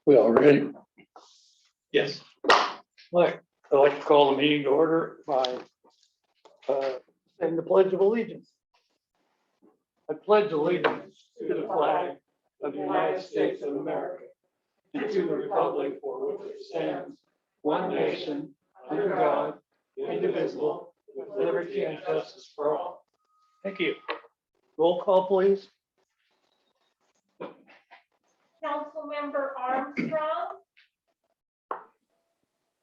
We all ready? Yes. I'd like to call the meeting to order by saying the Pledge of Allegiance. I pledge allegiance to the flag of the United States of America and to the republic for which it stands, one nation, under God, indivisible, with liberty and justice for all. Thank you. Roll call, please. Councilmember Armstrong,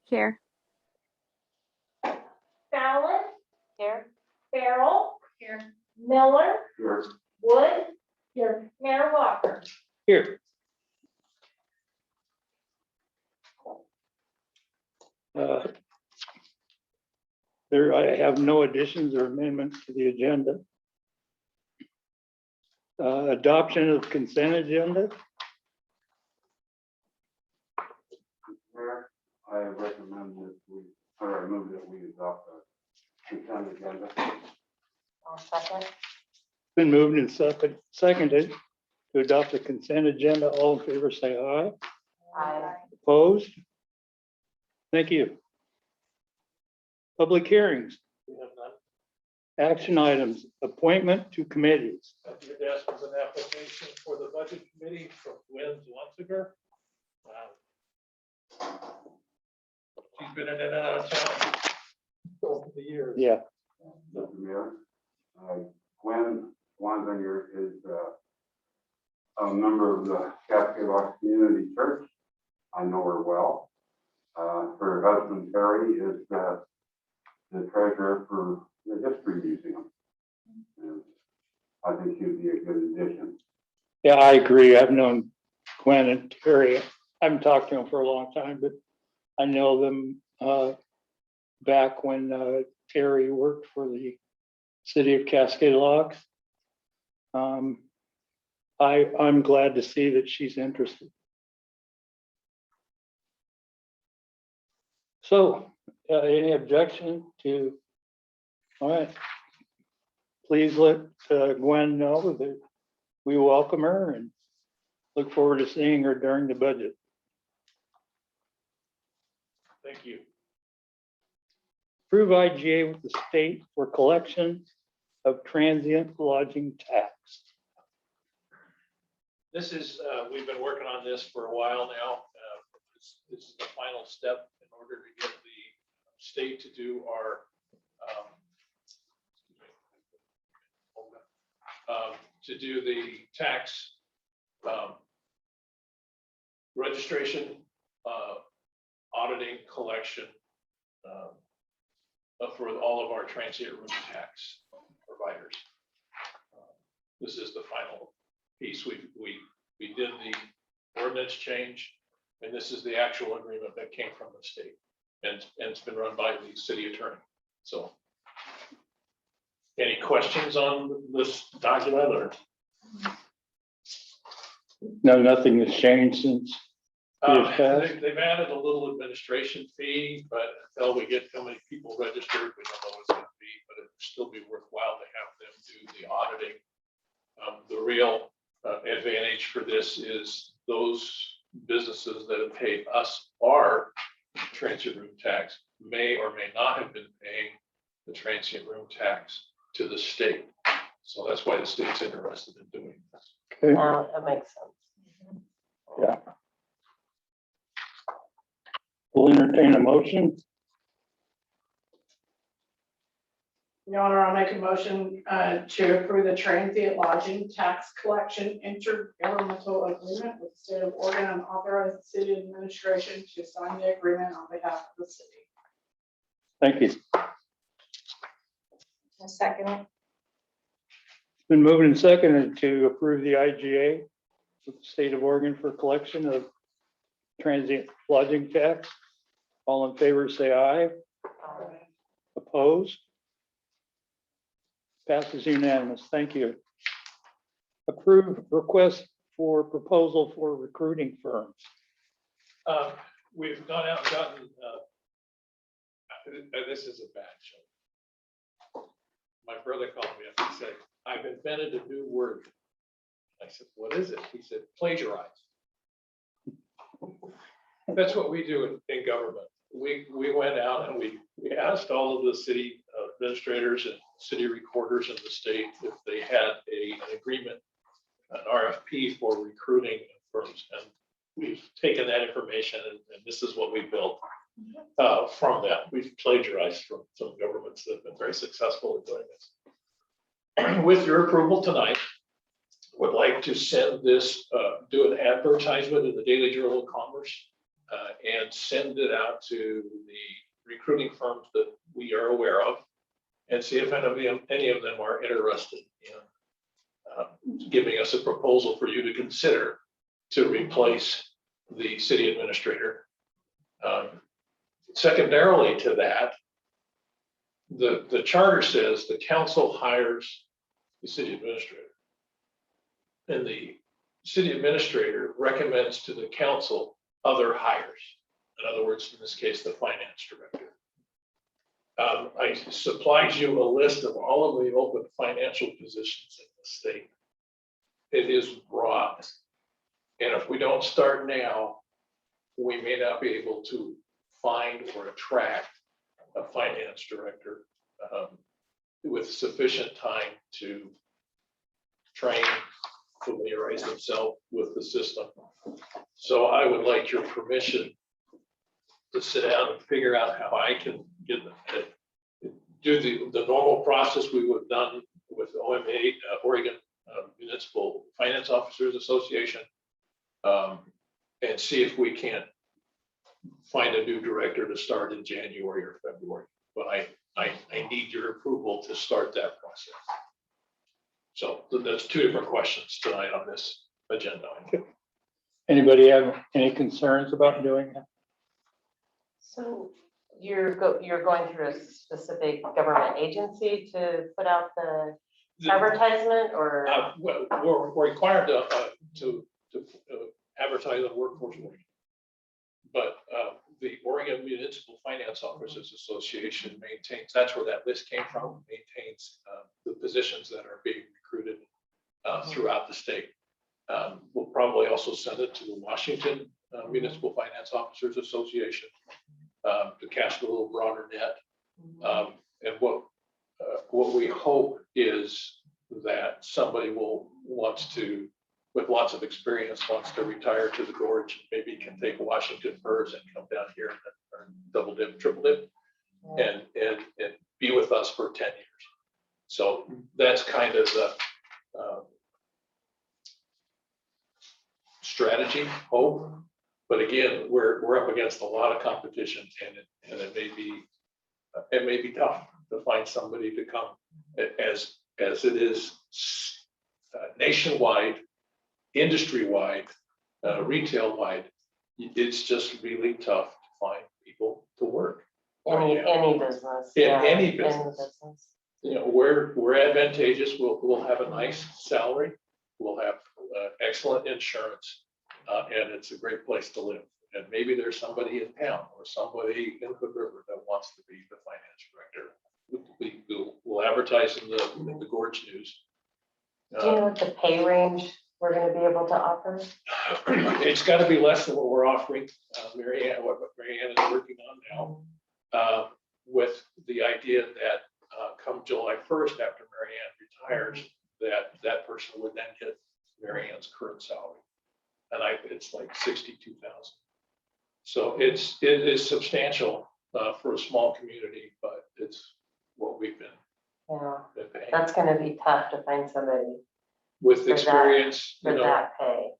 Here. Fallon, Here. Farrell, Here. Miller, Here. Wood, Mayor Walker. Here. I have no additions or amendments to the agenda. Adoption of consent agenda. Mayor, I recommend that I move that we adopt the consent agenda. I'll second. Been moved and seconded to adopt the consent agenda. All in favor, say aye. Aye. Opposed? Thank you. Public hearings, We have none. action items, appointment to committees. Your desk was an application for the budget committee from Gwen Zwanziger. She's been in and out of town over the years. Yeah, Mr. Mayor, Gwen Wanzinger is a member of the Cascade Community Church. I know her well. Her husband Terry is the treasurer for the History Museum. And I think she'd be a good addition. yeah, I agree. I've known Gwen and Terry. I haven't talked to them for a long time, but I know them back when Terry worked for the city of Cascade Locks. I'm glad to see that she's interested. So, any objection to? All right. Please let Gwen know that we welcome her and look forward to seeing her during the budget. Thank you. Approve IGA with the state for collection of transient lodging tax. This is, we've been working on this for a while now. This is the final step in order to get the state to do our to do the tax registration, auditing, collection for all of our transient room tax providers. This is the final piece. We did the ordinance change, and this is the actual agreement that came from the state, and it's been run by the city attorney. So, any questions on this document or? No, nothing has changed since. They've added a little administration fee, but until we get so many people registered, we don't know what it's going to be, but it would still be worthwhile to have them do the auditing. The real advantage for this is those businesses that have paid us our transient room tax may or may not have been paying the transient room tax to the state. So that's why the state's interested in doing this. Okay. That makes sense. Yeah. We'll entertain a motion. Your Honor, I'll make a motion to approve the transient lodging tax collection intergovernmental agreement with the state of Oregon and authorize the city administration to sign the agreement on behalf of the city. Thank you. A second. It's been moved and seconded to approve the IGA with the state of Oregon for collection of transient lodging tax. All in favor, say aye. Opposed? Passes unanimous. Thank you. Approve request for proposal for recruiting firms. We've gone out and gotten, this is a bad show. My brother called me up and said, I've invented a new word. I said, what is it? He said, plagiarize. That's what we do in government. We went out and we asked all of the city administrators and city recorders in the state if they had an agreement, an RFP for recruiting firms. And we've taken that information and this is what we built from that. We've plagiarized from some governments that have been very successful in doing this. With your approval tonight, would like to send this, do an advertisement in the Daily Journal of Commerce and send it out to the recruiting firms that we are aware of and see if any of them are interested in giving us a proposal for you to consider to replace the city administrator. Secondarily to that, the charter says the council hires the city administrator. And the city administrator recommends to the council other hires. In other words, in this case, the finance director. I supplied you a list of all of the open financial positions in the state. It is broad. And if we don't start now, we may not be able to find or attract a finance director with sufficient time to train, familiarize himself with the system. So I would like your permission to sit down and figure out how I can get do the normal process we would have done with OMA, Oregon Municipal Finance Officers Association, and see if we can't find a new director to start in January or February. But I need your approval to start that process. So that's two different questions tonight on this agenda. Anybody have any concerns about doing that? So you're going through a specific government agency to put out the advertisement, or? Well, we're required to advertise on Workforce Oregon. But the Oregon Municipal Finance Officers Association maintains, that's where that list came from, maintains the positions that are being recruited throughout the state. We'll probably also send it to the Washington Municipal Finance Officers Association to cast a little broader net. And what we hope is that somebody wants to, with lots of experience, wants to retire to the gorge, maybe can take Washington Furs and come down here and double dip, triple dip, and be with us for 10 years. So that's kind of the strategy, hope. But again, we're up against a lot of competition, and it may be tough to find somebody to come as it is nationwide, industry-wide, retail-wide. It's just really tough to find people to work. Any business. In Yeah, any business. You know, we're advantageous. We'll have a nice salary. We'll have excellent insurance, and it's a great place to live. And maybe there's somebody in town or somebody in Hood River that wants to be the finance director. We'll advertise in the Gorge News. Do you know what the pay range we're going to be able to offer? It's got to be less than what we're offering. What Mary Ann is working on now, with the idea that come July 1st, after Mary Ann retires, that person would then get Mary Ann's current salary. And it's like 62,000. So it is substantial for a small community, but it's what we've been paying. That's going to be tough to find somebody With experience, for that pay.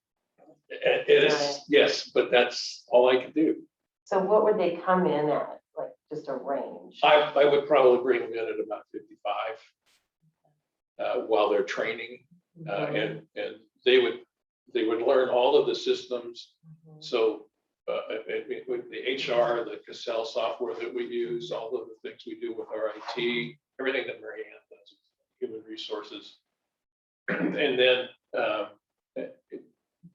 It is, yes, but that's all I can do. So what would they come in at, like just a range? I would probably bring them in at about 55 while they're training, and they would learn all of the systems. So with the HR, the Cascade software that we use, all of the things we do with our IT, everything that Mary Ann does, human resources. And then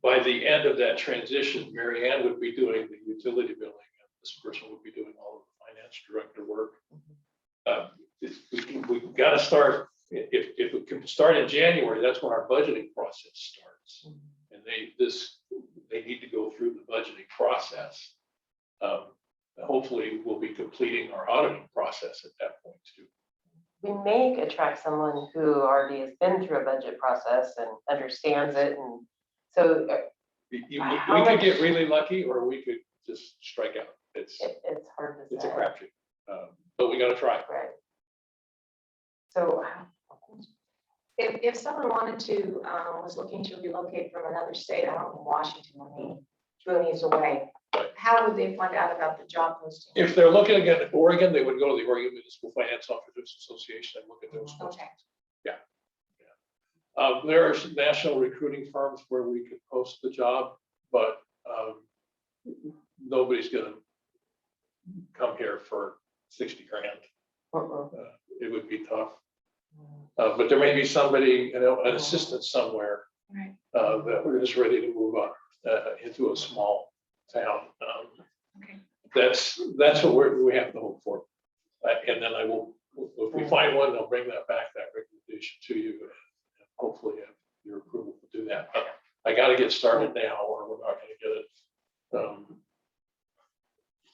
by the end of that transition, Mary Ann would be doing the utility billing, and this person would be doing all of the finance director work. We've got to start, if we can start in January, that's when our budgeting process starts. And they need to go through the budgeting process. Hopefully, we'll be completing our auditing process at that point too. We may attract someone who already has been through a budget process and understands it, and so We How could much- get really lucky, or we could just strike out. It's it's hard to it's a say. crapshoot, but we got to try. Right. So, If someone wanted to, was looking to relocate from another state, I don't know, Washington, I mean, boonies away, Right. how would they find out about the job posting? If they're looking again at Oregon, they would go to the Oregon Municipal Finance Officers Association and look at those. Okay. There are some national recruiting firms where we could post the job, but nobody's gonna come here for 60 grand. It would be tough. But there may be somebody, an assistant somewhere Right. that is ready to move on into a small town. Okay. That's what we have to hope for. And then if we find one, I'll bring that back, that recommendation to you. And hopefully have your approval to do that. But I got to get started now or we're not going to get it.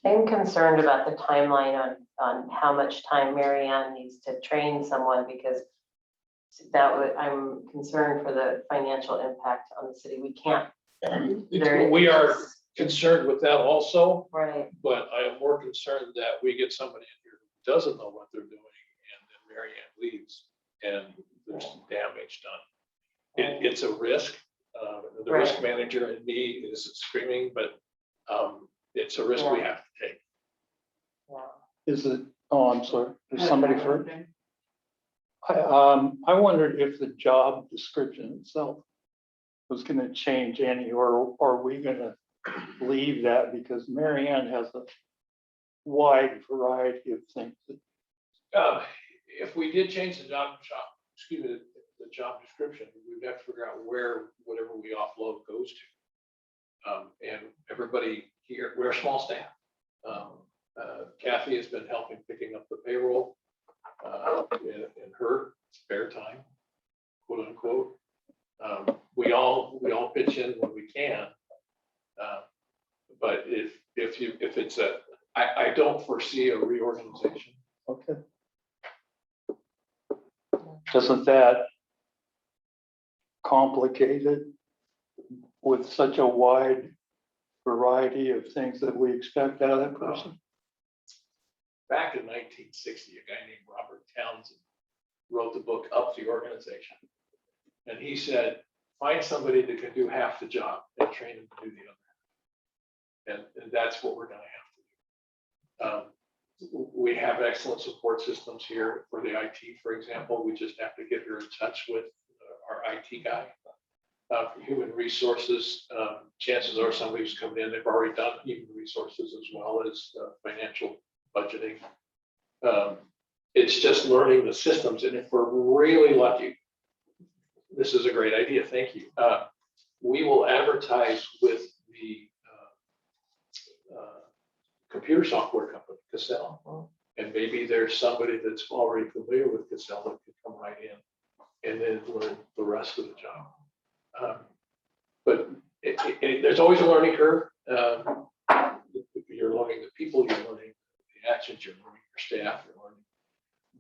I'm concerned about the timeline on how much time Mary Ann needs to train someone, because I'm concerned for the financial impact on the city. We can't. We are concerned with that also, Right. but I am more concerned that we get somebody in here who doesn't know what they're doing and then Mary Ann leaves and there's some damage done. It's a risk. The risk manager in me is screaming, but it's a risk we have to take. Yeah. Is it, oh, I'm sorry, is somebody first? I wondered if the job description itself was gonna change any, or are we gonna leave that because Mary Ann has a wide variety of things. If we did change the job description, we'd have to figure out where whatever we offload goes to. And everybody here, we're a small staff. Kathy has been helping picking up the payroll in her spare time, quote unquote. We all pitch in when we can. But if it's I don't foresee a reorganization. Okay. Doesn't that complicate it with such a wide variety of things that we expect out of that person? Back in 1960, a guy named Robert Townsend wrote the book Up the Organization. And he said, find somebody that can do half the job and train them to do the other. And that's what we're going to have to do. We have excellent support systems here for the IT, for example. We just have to get her in touch with our IT guy. For human resources, chances are somebody's coming in, they've already done human resources as well as financial budgeting. It's just learning the systems. And if we're really lucky, this is a great idea, thank you. We will advertise with the computer software company, Cascade. And maybe there's somebody that's already familiar with Cascade that can come right in and then learn the rest of the job. But there's always a learning curve. You're learning the people, you're learning the actions, you're learning your staff, you're learning.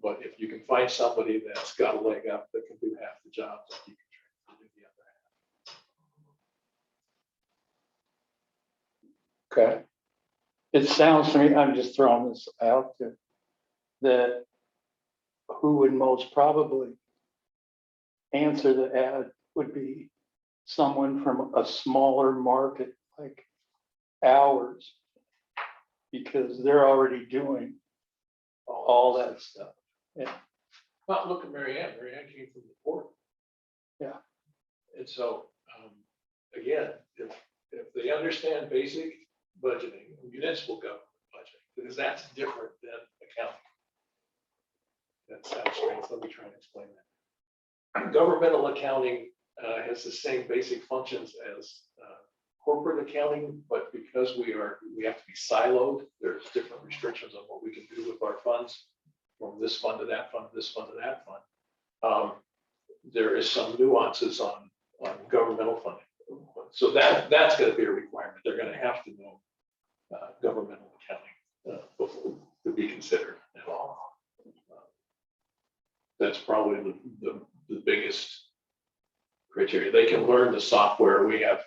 But if you can find somebody that's got a leg up that can do half the job, then you can train to do the other half. Okay. It sounds to me, I'm just throwing this out there, that who would most probably answer the ad would be someone from a smaller market like ours, because they're already doing all that stuff. Yeah. Well, look at Mary Ann. Mary Ann came from the port. Yeah. And so, again, if they understand basic budgeting, municipal government budgeting, because that's different than accounting. That sounds strange. Let me try and explain that. Governmental accounting has the same basic functions as corporate accounting, but because we have to be siloed, there's different restrictions on what we can do with our funds, from this fund to that fund, this fund to that fund. There is some nuances on governmental funding. So that's going to be a requirement they're gonna have to know governmental accounting before to be considered at all. That's probably the biggest criteria. They can learn the software. We have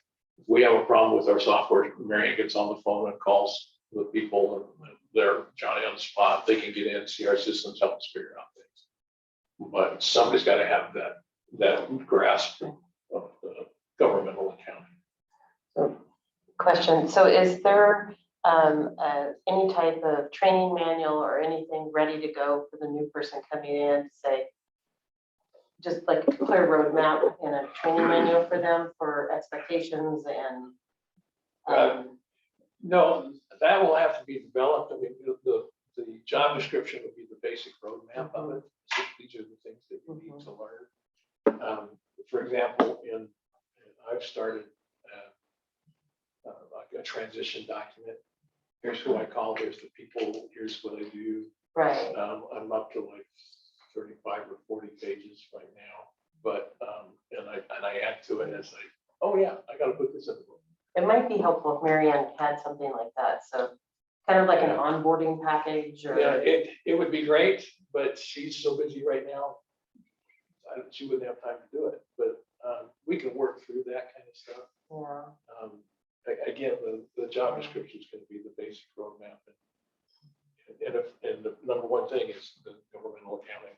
a problem with our software. Marianne gets on the phone and calls with people and they're Johnny on the spot. They can get in, see our systems, help us figure out things. But somebody's got to have that grasp of the governmental accounting. So, question, so is there any type of training manual or anything ready to go for the new person coming in to say, just like a clear roadmap and a training manual for them for expectations and No, that will have to be developed. I mean, the job description would be the basic roadmap of it. So these are the things that you need to learn. For example, I've started like a transition document. Here's who I call, here's the people, here's what I do. right. I'm up to like 35 or 40 pages right now, but and I add to it as oh yeah, I got to put this in the book. It might be helpful if Marianne had something like that. So kind of like an onboarding package or. Yeah, it would be great, but she's so busy right now. She wouldn't have time to do it, but we can work through that kind of stuff. Yeah. Again, the job description is going to be the basic roadmap. And the number one thing is the governmental accounting,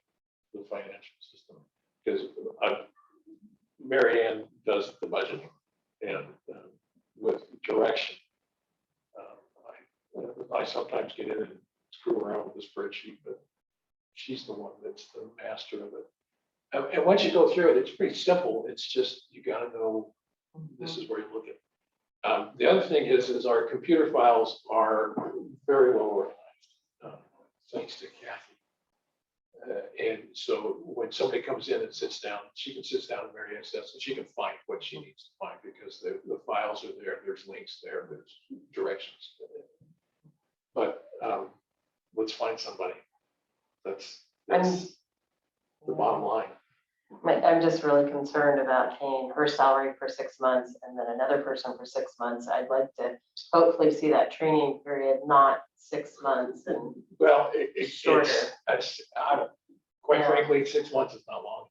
the financial system, because Marianne does the budgeting and with direction. I sometimes get in and screw around with the spreadsheet, but she's the one that's the master of it. And once you go through it, it's pretty simple. It's just, you got to know this is where you're looking. The other thing is our computer files are very well organized, thanks to Kathy. And so when somebody comes in and sits down, she can sit down and Marianne's desk and she can find what she needs to find because the files are there, there's links there, there's directions. But let's find somebody. That's the bottom line. I'm just really concerned about paying her salary for 6 months and then another person for 6 months. I'd like to hopefully see that training period, not 6 months and Well, shorter. Quite Yeah. frankly, 6 months is not long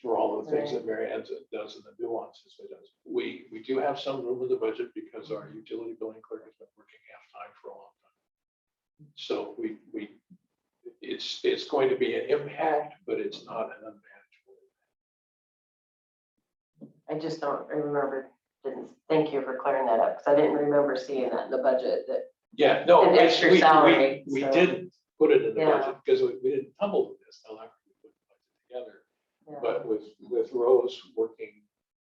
for all the things that Marianne does and the nuances it does. We do have some room in the budget because our utility billing clerk has been working half-time for a long time. So it's going to be an impact, but it's not an unmanageable. I just don't remember, thank you for clearing that up, because I didn't remember seeing that in the budget that. Yeah, no, An extra salary, we so. didn't put it in the Yeah. budget because we didn't tumble with this until after we put the budget together. Yeah. But with Rose working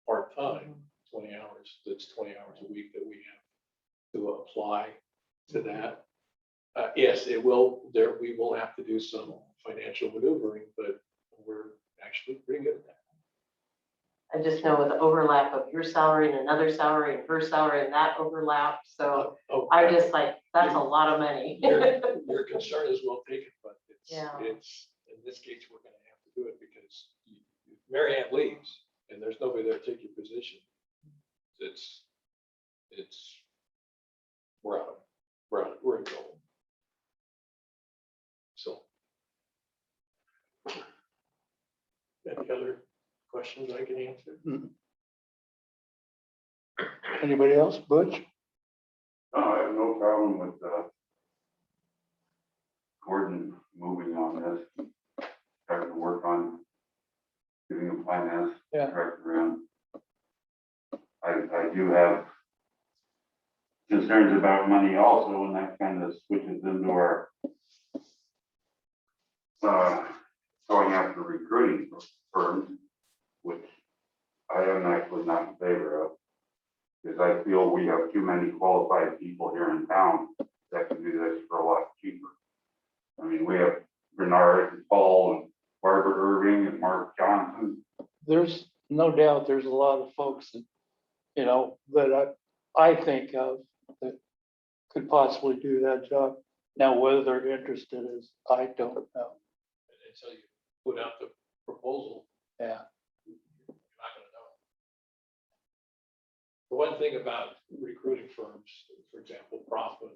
part-time, 20 hours, that's 20 hours a week that we have to apply to that. Yes, we will have to do some financial maneuvering, but we're actually pretty good at that. I just know with the overlap of your salary and another salary and her salary and that overlap, so I just like, that's a lot of money. Your concern is well taken, but Yeah. it's, in this case, we're gonna have to do it because Marianne leaves and there's nobody there to take your position. We're in trouble. So. Any other questions I can answer? Anybody else? Butch? No, I have no problem with Gordon moving on this, starting to work on giving a finance Yeah. director in. I do have concerns about money also, and that kind of switches into our going after recruiting firms, which I am actually not in favor of. Because I feel we have too many qualified people here in town that can do this for a lot cheaper. I mean, we have Bernard and Paul and Barbara Irving and Mark Johnson. There's no doubt there's a lot of folks that, that I think of that could possibly do that job. Now, whether they're interested is, I don't know. Until you put out the proposal, Yeah. you're not gonna know. The one thing about recruiting firms, for example, Profit,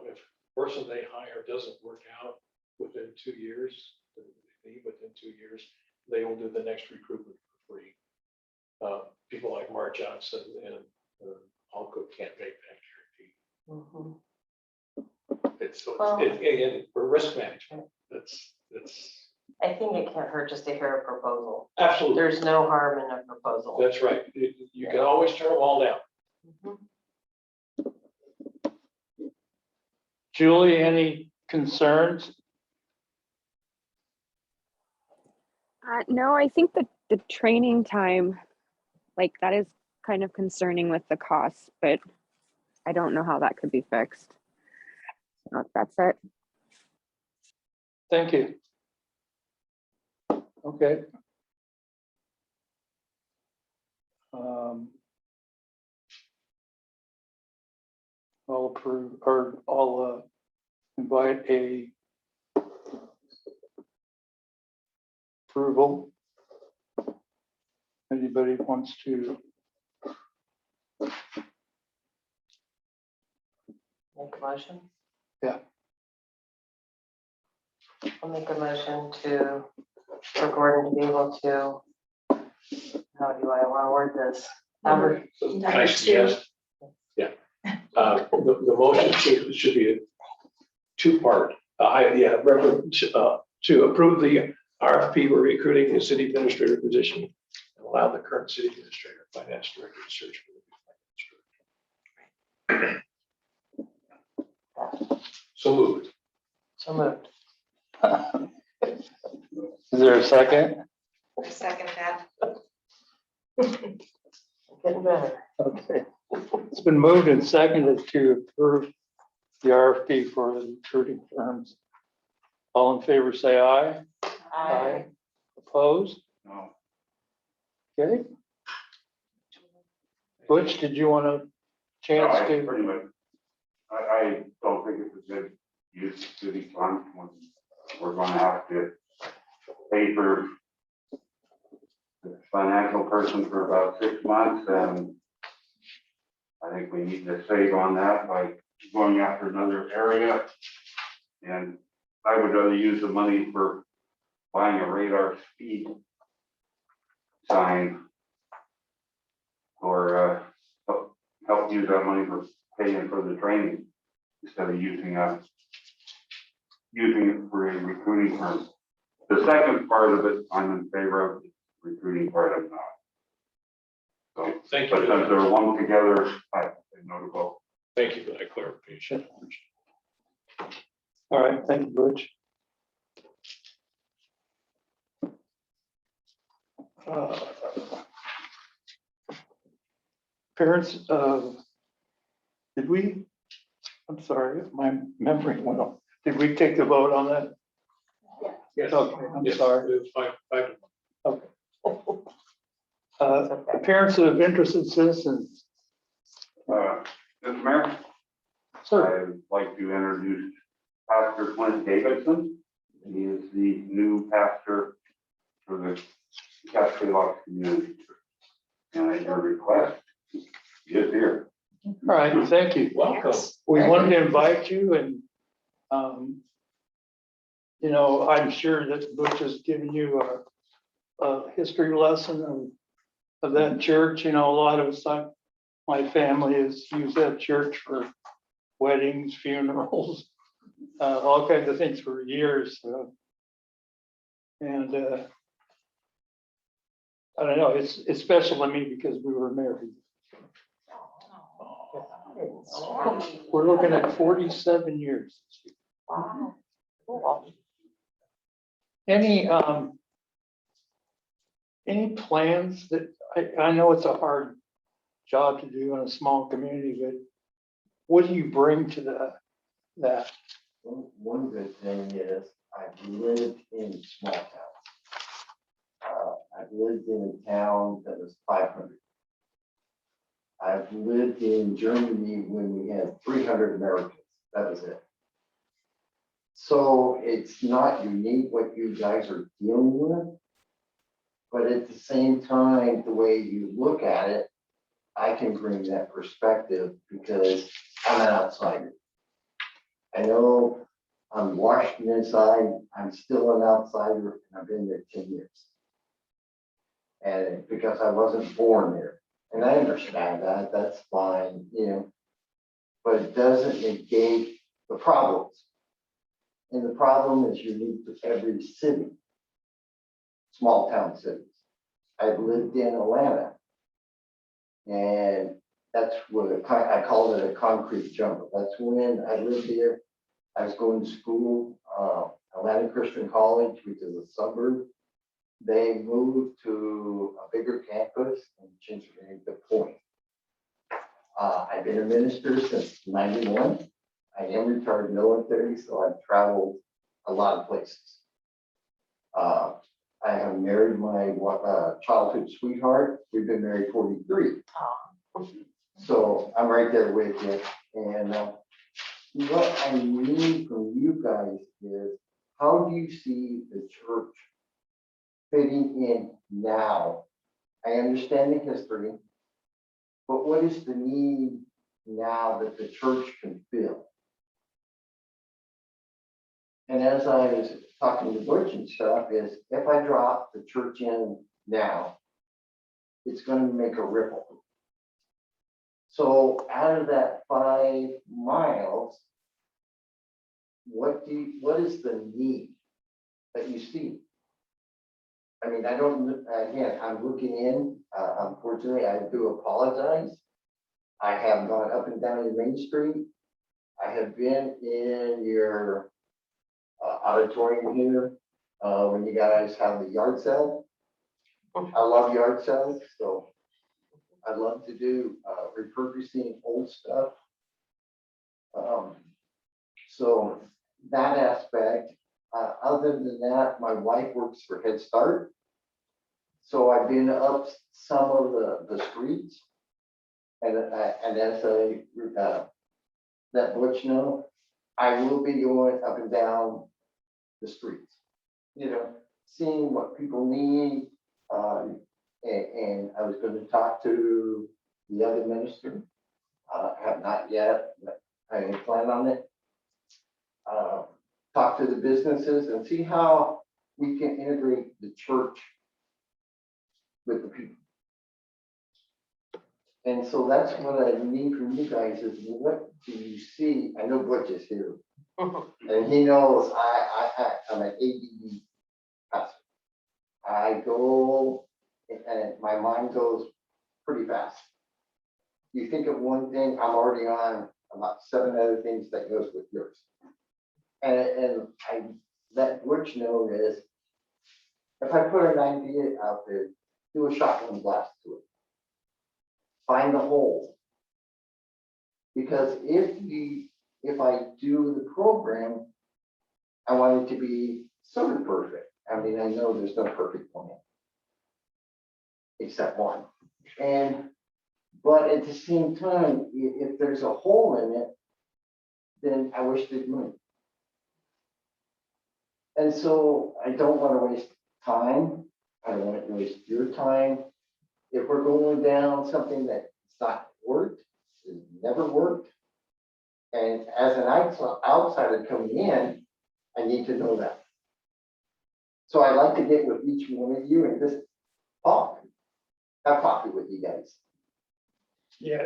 if the person they hire doesn't work out within 2 years, within 2 years, they will do the next recruitment for free. People like Mark Johnson and Alco can't make that guarantee. Mhm. It's, so Well- again, for risk management, that's I think it can't hurt just to hear a proposal. absolutely, There's no harm in a proposal. that's right. You can always turn them all down. Mhm. Julie, any concerns? No, I think that the training time, like that is kind of concerning with the costs, but I don't know how that could be fixed. So that's it. Thank you. Okay. I'll approve, or I'll invite a approval. Anybody wants to, Make a motion? Yeah. I'll make a motion for Gordon to be able to, how do I want to word this? Can I suggest? Yeah. The motion should be a two-part. To approve the RFP for recruiting the city administrator position and allow the current city administrator, finance director to search for the new finance director. So moved. So moved. is there a second? I second that. Getting better. Okay. It's been moved and seconded to approve the RFP for the recruiting firms. All in favor, say aye. Opposed? No. Okay. Butch, did you want a No, chance I to? pretty much, I don't think it's a good use of city funds when we're gonna have to pay for the financial person for about 6 months, and I think we need to save on that by going after another area. And I would rather use the money for buying a radar speed sign or help use that money for paying for the training instead of using it for a recruiting firm. The second part of it, I'm in favor of. The recruiting part, I'm not. So, Thank you. but since they're lumped together, I say no to both. Thank you for that clarification. All right, thank you, Butch. Parents, did we, I'm sorry, my memory went off. Did we take the vote on that? Yes. Okay, I'm Yes, sorry. it was 5 to 1. Appearance of interested citizens. Mr. Mayor, Sir, I'd like to introduce Pastor Clint Davidson. He is the new pastor for the Cascade community. And at your request, he is here. all right, thank you. Welcome. We wanted to invite you and, you know, I'm sure that Butch has given you a history lesson of that church. You know, a lot of us, my family has used that church for weddings, funerals, all kinds of things for years. And I don't know, it's special to me because we were married. We're looking at 47 years. Wow. Cool. Any plans that, I know it's a hard job to do in a small community, but what do you bring to that? One good thing is I've lived in small towns. I've lived in a town that was 500. I've lived in Germany when we had 300 Americans. That was it. So it's not unique what you guys are dealing with, but at the same time, the way you look at it, I can bring that perspective because I'm an outsider. I know on Washington side, I'm still an outsider and I've been there 10 years. And because I wasn't born there, and I understand that, that's fine, you know. But it doesn't negate the problems. And the problem is unique to every city, small town cities. I've lived in Atlanta. And that's what I call it a concrete jungle. That's when I lived there. I was going to school, Atlanta Christian College, which is a suburb. They moved to a bigger campus and changed the name to Point. I've been a minister since '91. I am retired military, so I've traveled a lot of places. I have married my childhood sweetheart. We've been married 43. So I'm right there with you. And what I need from you guys is, how do you see the church fitting in now? I understand the history, but what is the need now that the church can fill? And as I was talking to Butch and stuff, is if I drop the church in now, it's going to make a ripple. So out of that 5 miles, what is the need that you see? I mean, I don't, again, I'm looking in, unfortunately, I do apologize. I have gone up and down your Main Street. I have been in your auditorium here, when you guys have the yard sale. I love yard sales, so I love to do repurposing old stuff. So that aspect, other than that, my wife works for Head Start. So I've been up some of the streets. And as I let Butch know, I will be going up and down the streets, you know, seeing what people need. And I was going to talk to the other minister. Have not yet, but I plan on it. Talk to the businesses and see how we can integrate the church with the people. And so that's what I need from you guys is, what do you see? I know Butch is here. And he knows I'm an ADD pastor. I go and my mind goes pretty fast. You think of one thing, I'm already on about 7 other things that goes with yours. And I let Butch know is, if I put an idea out there, do a shotgun blast to it. Find the hole. Because if I do the program, I want it to be sort of perfect. I mean, I know there's no perfect plan, except one. But at the same time, if there's a hole in it, then I wish they'd move. And so I don't want to waste time. I don't want to waste your time. If we're going down something that's not worked, it's never worked. And as an outsider coming in, I need to know that. So I like to get with each one of you and just talk, have coffee with you guys. Yeah,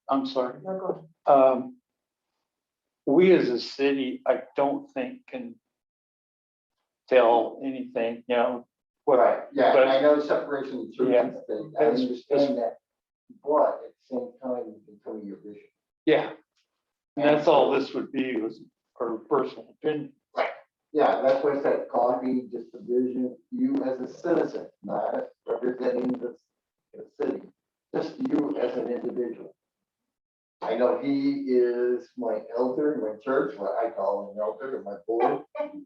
I'm sorry. No, go We as a city, I don't think can tell anything, you know, what, Right, yeah, but- I know separation of church Yeah. and state, I understand that, but at the same time, you can tell me your vision. yeah. And that's all this would be, was our personal opinion. Yeah, that's why I said coffee, just a vision, you as a citizen, not representing the city, just you as an individual. I know he is my elder in my church, what I call an elder in my board,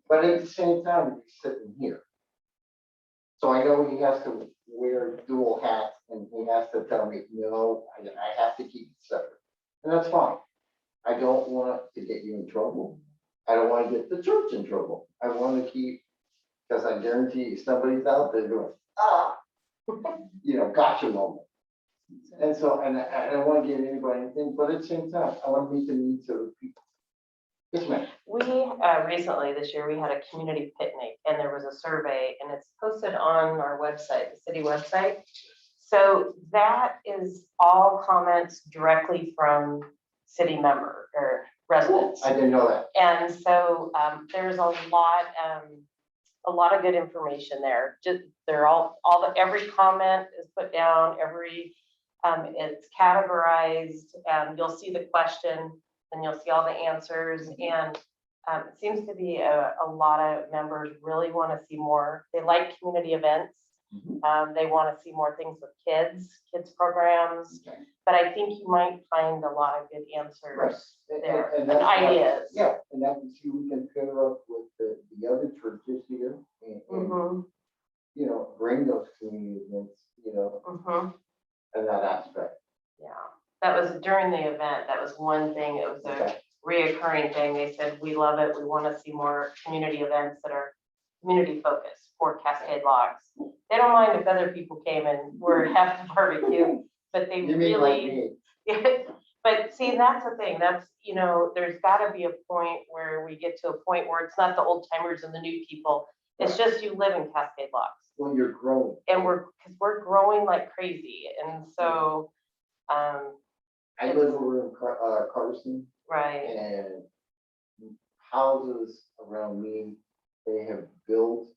but at the same time, he's sitting here. So I know he has to wear dual hats and he has to tell me, no, I have to keep it separate. And that's fine. I don't want to get you in trouble. I don't want to get the church in trouble. I want to keep, because I guarantee you somebody's out there going, you know, gotcha moment. And so, and I don't want to give anybody anything, but at the same time, I want to meet the needs of the people. Yes, ma'am. We, recently this year, we had a community picnic and there was a survey and it's posted on our website, the city website. So that is all comments directly from city member or residents. I didn't know that. And so there's a lot of good information there. Just they're every comment is put down, it's categorized, you'll see the question and you'll see all the answers. And it seems to be a lot of members really want to see more. They like community events. They want to see more things with kids programs. Okay. But I think you might find a lot of good answers Right. there And and that's why- ideas. Yeah, and that can see we can pair up with the other churches here and, Mhm, you know, bring those community events, you know, mhm. and that aspect. Yeah, that was during the event. That was one thing. It was a Okay. reoccurring thing. They said, we love it. We want to see more community events that are community focused for Cascade Logs. They don't mind if other people came and were having barbecue, but they You mean like really, me? but see, that's the thing. That's, there's got to be a point where we get to a point where it's not the old timers and the new people. It's just you live in Cascade Logs. When you're growing. And because we're growing like crazy. And so, I live over in Carson, right, and houses around me, they have built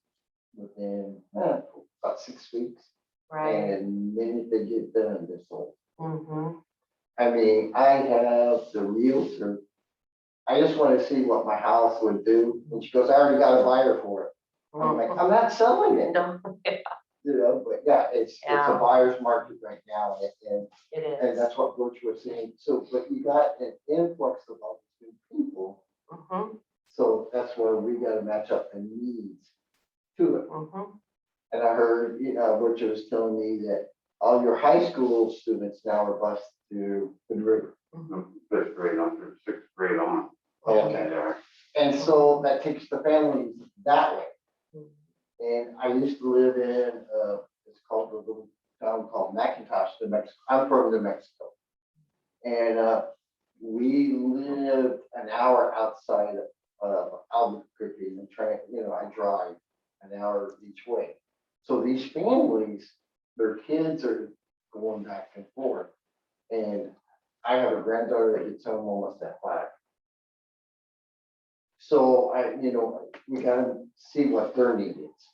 within about 6 weeks. right. And the minute they get done, they're sold. Mm-hmm. I mean, I have the realtor. I just want to see what my house would do. And she goes, I already got a buyer for it. I'm like, I'm not selling it, No, you know, but yeah, it's a Yeah. buyer's market right now. And it And is. that's what Butch was saying. So, but you got an influx of all these new people. Mm-hmm, So that's where we gotta match up the needs to it. mm-hmm. And I heard, Butch was telling me that all your high school students now are bused to Hood River. Fifth grade on through sixth grade on. Okay. Yeah. And so that takes the families that way. And I used to live in, it's called a little town called McIntosh, New Mexico. I'm from New Mexico. And we lived an hour outside of Albuquerque and I drive an hour each way. So these families, their kids are going back and forth. And I have a granddaughter that gets home almost at 5. So we gotta see what their need is.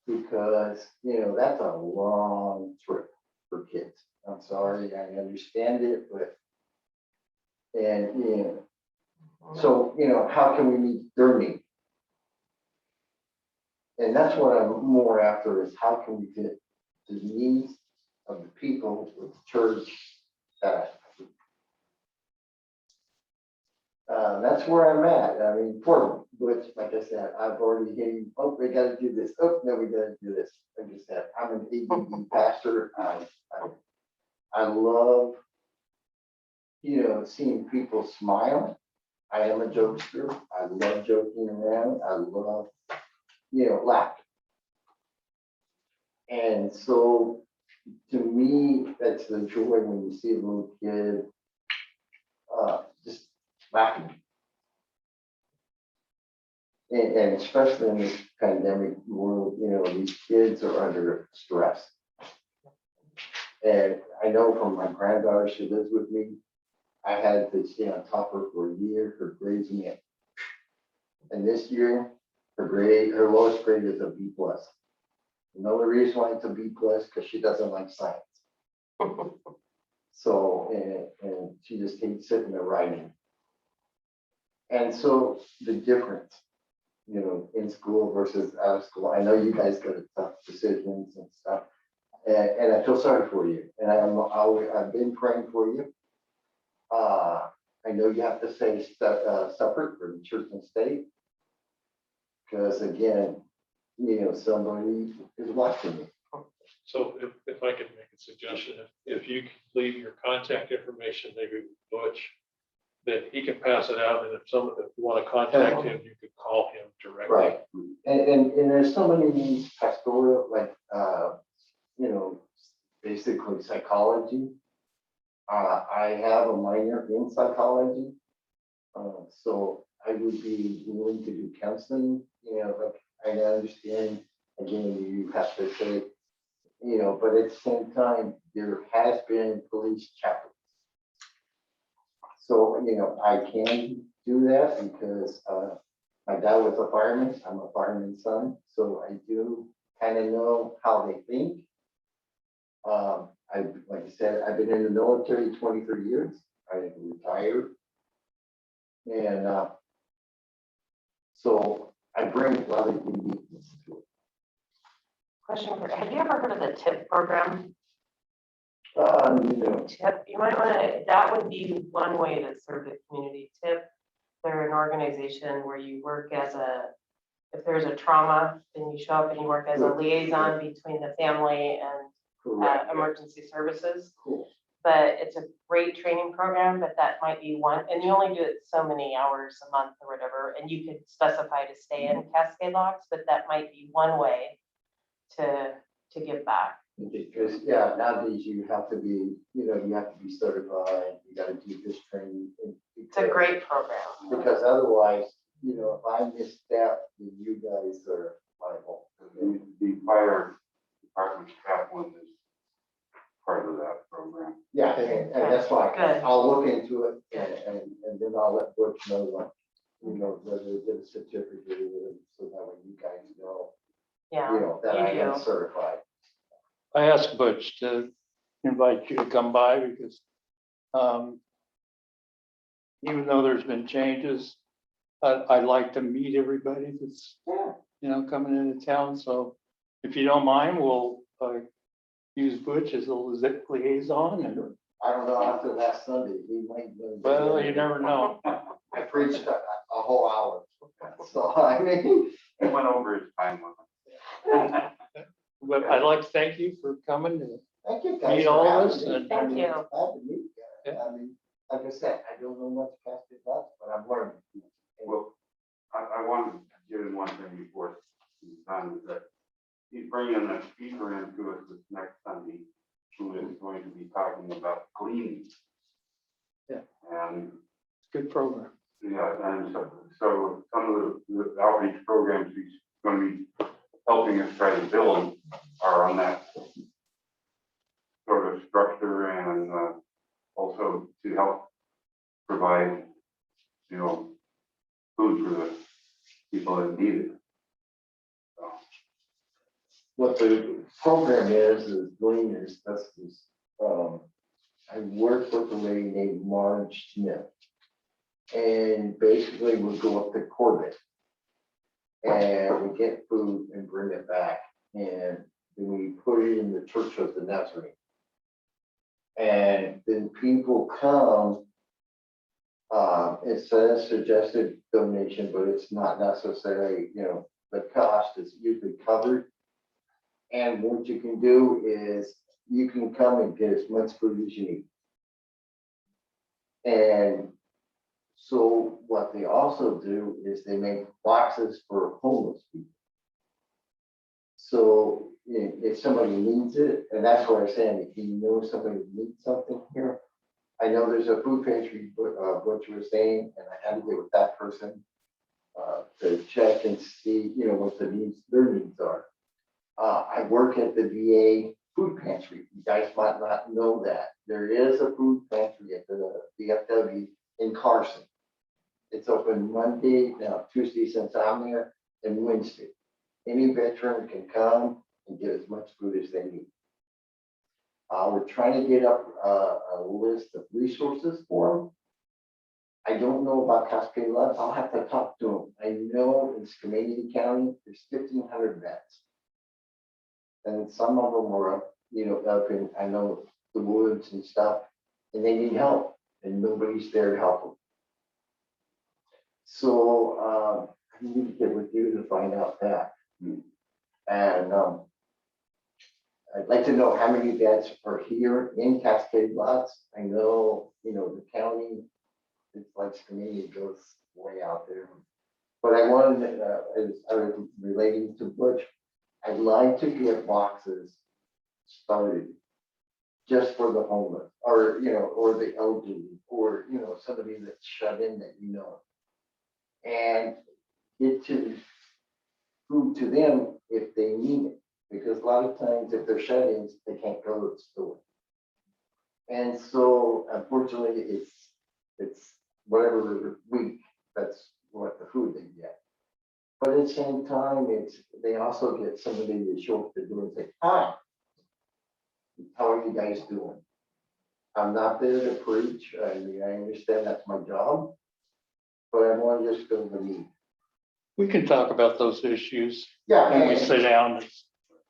Because, that's a long trip for kids. I'm sorry, I understand it, but, so, how can we meet their need? And that's what I'm more after is how can we get the needs of the people with the church that that's where I'm at. I mean, Portland, which, like I said, I've already hit, oh, we gotta do this. Oh, no, we gotta do this. Like I said, I'm an ADD pastor. I love, seeing people smile. I am a jokester. I love joking around. I love, laughing. And so, to me, that's the joy when you see a little kid just laughing. And especially in this pandemic world, these kids are under stress. And I know from my granddaughter, she lives with me, I had to stay on top of her for a year, her grades went. And this year, her lowest grade is a B+. Another reason why it's a B+, because she doesn't like science. So, and she just hates sitting there writing. And so the difference, in school versus out of school, I know you guys got tough decisions and stuff. And I feel sorry for you. And I've been praying for you. I know you have to stay separate from church and state. Because again, somebody is watching you. So if I could make a suggestion, if you could leave your contact information, maybe with Butch, then he can pass it out, and if you want to contact him, you could call him directly. Right. And there's so many pastoral, like, basically psychology. I have a minor in psychology. So I would be willing to do counseling, like I understand, again, you have to say, but at the same time, there has been police chaplains. So, I can do that because, my dad was a fireman, I'm a fireman's son, so I do kind of know how they think. Like I said, I've been in the military 23 years, I retired. And, so I bring a lot of uniqueness to it. Question for, have you ever heard of the TIP program? No, TIP, you might want to, that would be one way to serve the community. TIP, they're an organization where you work as if there's a trauma, then you show up and you work as a liaison between the family and correct. emergency services. Cool. But it's a great training program, but that might be one, and you only do it so many hours a month or whatever, and you could specify to stay in Cascade Locks, but that might be one way to give back. Because, yeah, nowadays you have to be, you have to be certified, you gotta do this training. It's a great program. Because otherwise, if I misstep, then you guys are liable. The fire department chaplain is part of that program. Yeah, and that's why Good. I'll look into it and then I'll let Butch know, whether they get a certificate or whatever, so that way you guys know, Yeah, that I you am do. certified. I asked Butch to invite you to come by because even though there's been changes, I'd like to meet everybody that's, coming into town. So if you don't mind, we'll use Butch as a liaison and, I don't know, after last Sunday, he might. well, you never know. I preached a whole hour, so I mean. He went over his time limit. But I'd like to thank you for coming to Thank you guys. meet for all of having us me. and Thank you. Glad to meet you guys. I mean, like I said, I don't know much Cascade Lodge, but I'm learning. Well, I wanted to get in one thing before he's done, is that he's bringing a speaker into us this next Sunday, who is going to be talking about cleaning. Yeah. And, good program. yeah, and so some of the outreach programs he's going to be helping us try to build are on that sort of structure, and also to help provide, food for the people that need it. So, What the program is Gleaners, that's this, I work with a lady named Marge Smith. And basically we go up to Corbett. And we get food and bring it back, and then we put it in the Church of the Nazarene. And then people come, it says suggested donation, but it's not necessarily, the cost is usually covered. And what you can do is you can come and get as much food as you need. And so what they also do is they make boxes for homeless people. So if somebody needs it, and that's what I'm saying, if you know somebody needs something here, I know there's a food pantry, what you were saying, and I had to get with that person to check and see, what their needs are. I work at the VA food pantry. You guys might not know that. There is a food pantry at the VFW in Carson. It's open Monday, Tuesday since I'm there, and Wednesday. Any veteran can come and get as much food as they need. We're trying to get up a list of resources for them. I don't know about Cascade Lodge. I'll have to talk to them. I know in Skamania County, there's 1,500 vets. And some of them are up, up in, I know, the woods and stuff, and they need help, and nobody's there to help them. So I need to get with you to find out that. And I'd like to know how many vets are here in Cascade Lodge. I know, the county, it's like Skamania goes way out there. But I wanted, as I was relating to Butch, I'd like to get boxes started just for the homeless, or, or the elderly, or, somebody that's shut in that and get to food to them if they need it. Because a lot of times if they're shut-ins, they can't go to the store. And so unfortunately, it's whatever week, that's what the food they get. But at the same time, they also get somebody to show up to do and say, hi, how are you guys doing? I'm not there to preach. I understand that's my job, but I want to just go to meet. We can talk about those issues Yeah. when we sit down as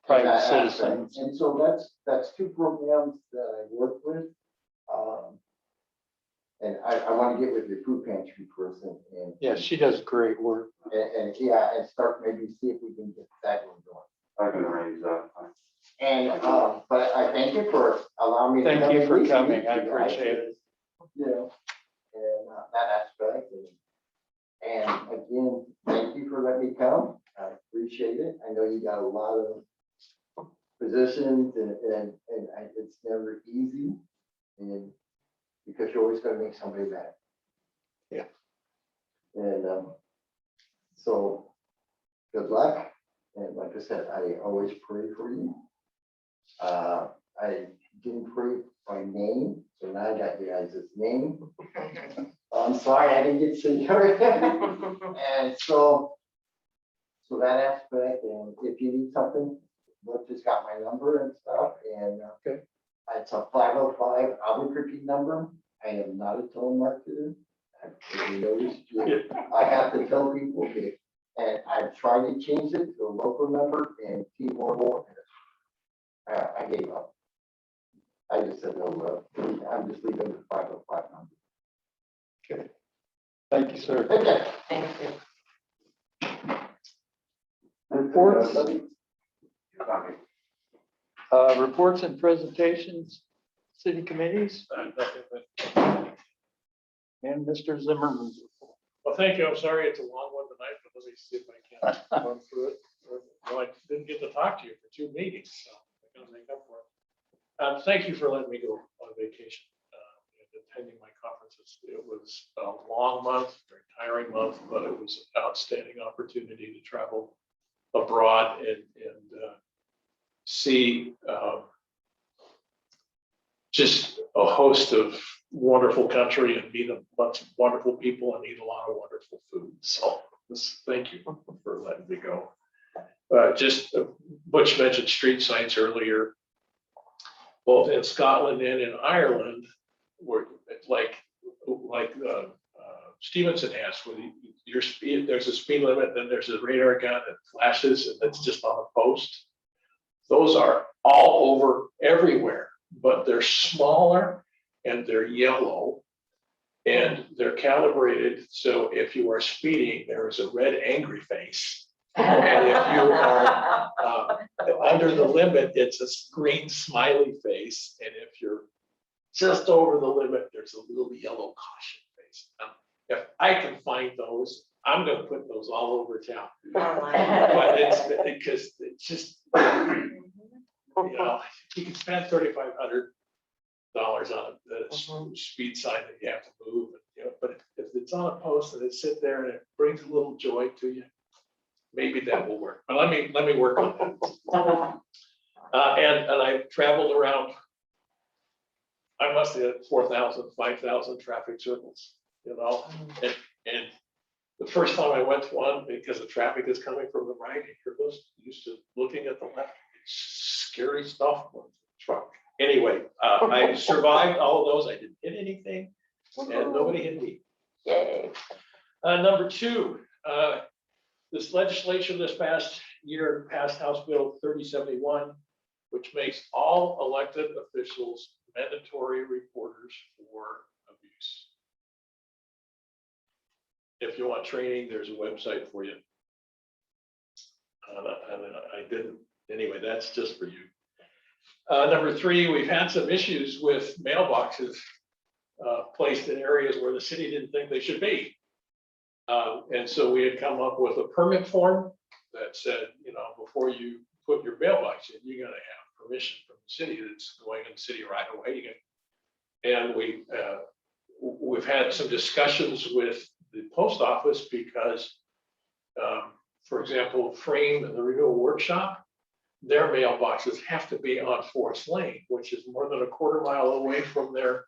private that aspect. citizens. And so that's two programs that I work with. And I want to get with your food pantry person and. Yeah, she does great work. And start maybe see if we can get that one going. I can arrange that. And, but I thank you for allowing me to come. Thank you and for meet coming. you I guys, appreciate it. And that aspect. And again, thank you for letting me come. I appreciate it. I know you got a lot of positions and it's never easy. And because you're always going to make somebody mad. Yeah. And so good luck. And like I said, I always pray for you. I didn't pray by name, so now I got you guys' name. I'm sorry, I didn't get to see your. And so that aspect, and if you need something, Brooke just got my number and stuff, and Okay. It's a 505 Albuquerque number. I am not a telemarketer. I have to tell people, and I've tried to change it to a local number, and people are more. I gave up. I just said, no, I'm just leaving the 505 number. Okay. Thank you, sir. Okay. Thank you. Reports? Reports and presentations, city committees, and Mr. Zimmerman's report. Well, thank you. I'm sorry it's a long one tonight, but let me see if I can run through it. Well, I didn't get to talk to you for 2 meetings, so I'm gonna make up for it. Thank you for letting me go on vacation, and attending my conferences. It was a long month, very tiring month, but it was an outstanding opportunity to travel abroad and see just a host of wonderful country and meet a bunch of wonderful people and eat a lot of wonderful food. So thank you for letting me go. Butch mentioned street signs earlier, both in Scotland and in Ireland, where like Stevenson asked, where your speed, there's a speed limit, then there's a radar gun that flashes, and it's just on a post. Those are all over everywhere, but they're smaller and they're yellow and they're calibrated. So if you are speeding, there is a red angry face. And if you are under the limit, it's a green smiley face. And if you're just over the limit, there's a little yellow caution face. If I can find those, I'm going to put those all over town. But it's because it's just, you can spend $3,500 on a speed sign that you have to move. But if it's on a post and it sits there and it brings a little joy to you, maybe that will work. But let me work on that. And I traveled around. I must have 4,000, 5,000 traffic circles, and the first time I went to one, because the traffic is coming from the right, you're used to looking at the left. It's scary stuff on the truck. Anyway, I survived all of those. I didn't hit anything, and nobody hit me. Yay. Number 2, this legislation this past year passed House Bill 3071, which makes all elected officials mandatory reporters for abuse. If you want training, there's a website for you. I didn't. Anyway, that's just for you. Number 3, we've had some issues with mailboxes placed in areas where the city didn't think they should be. And so we had come up with a permit form that said, before you put your mailbox in, you're going to have permission from the city that's going in the city right away. And we've had some discussions with the post office because, for example, Frame and the Renewal Workshop, their mailboxes have to be on Forest Lane, which is more than a quarter mile away from there.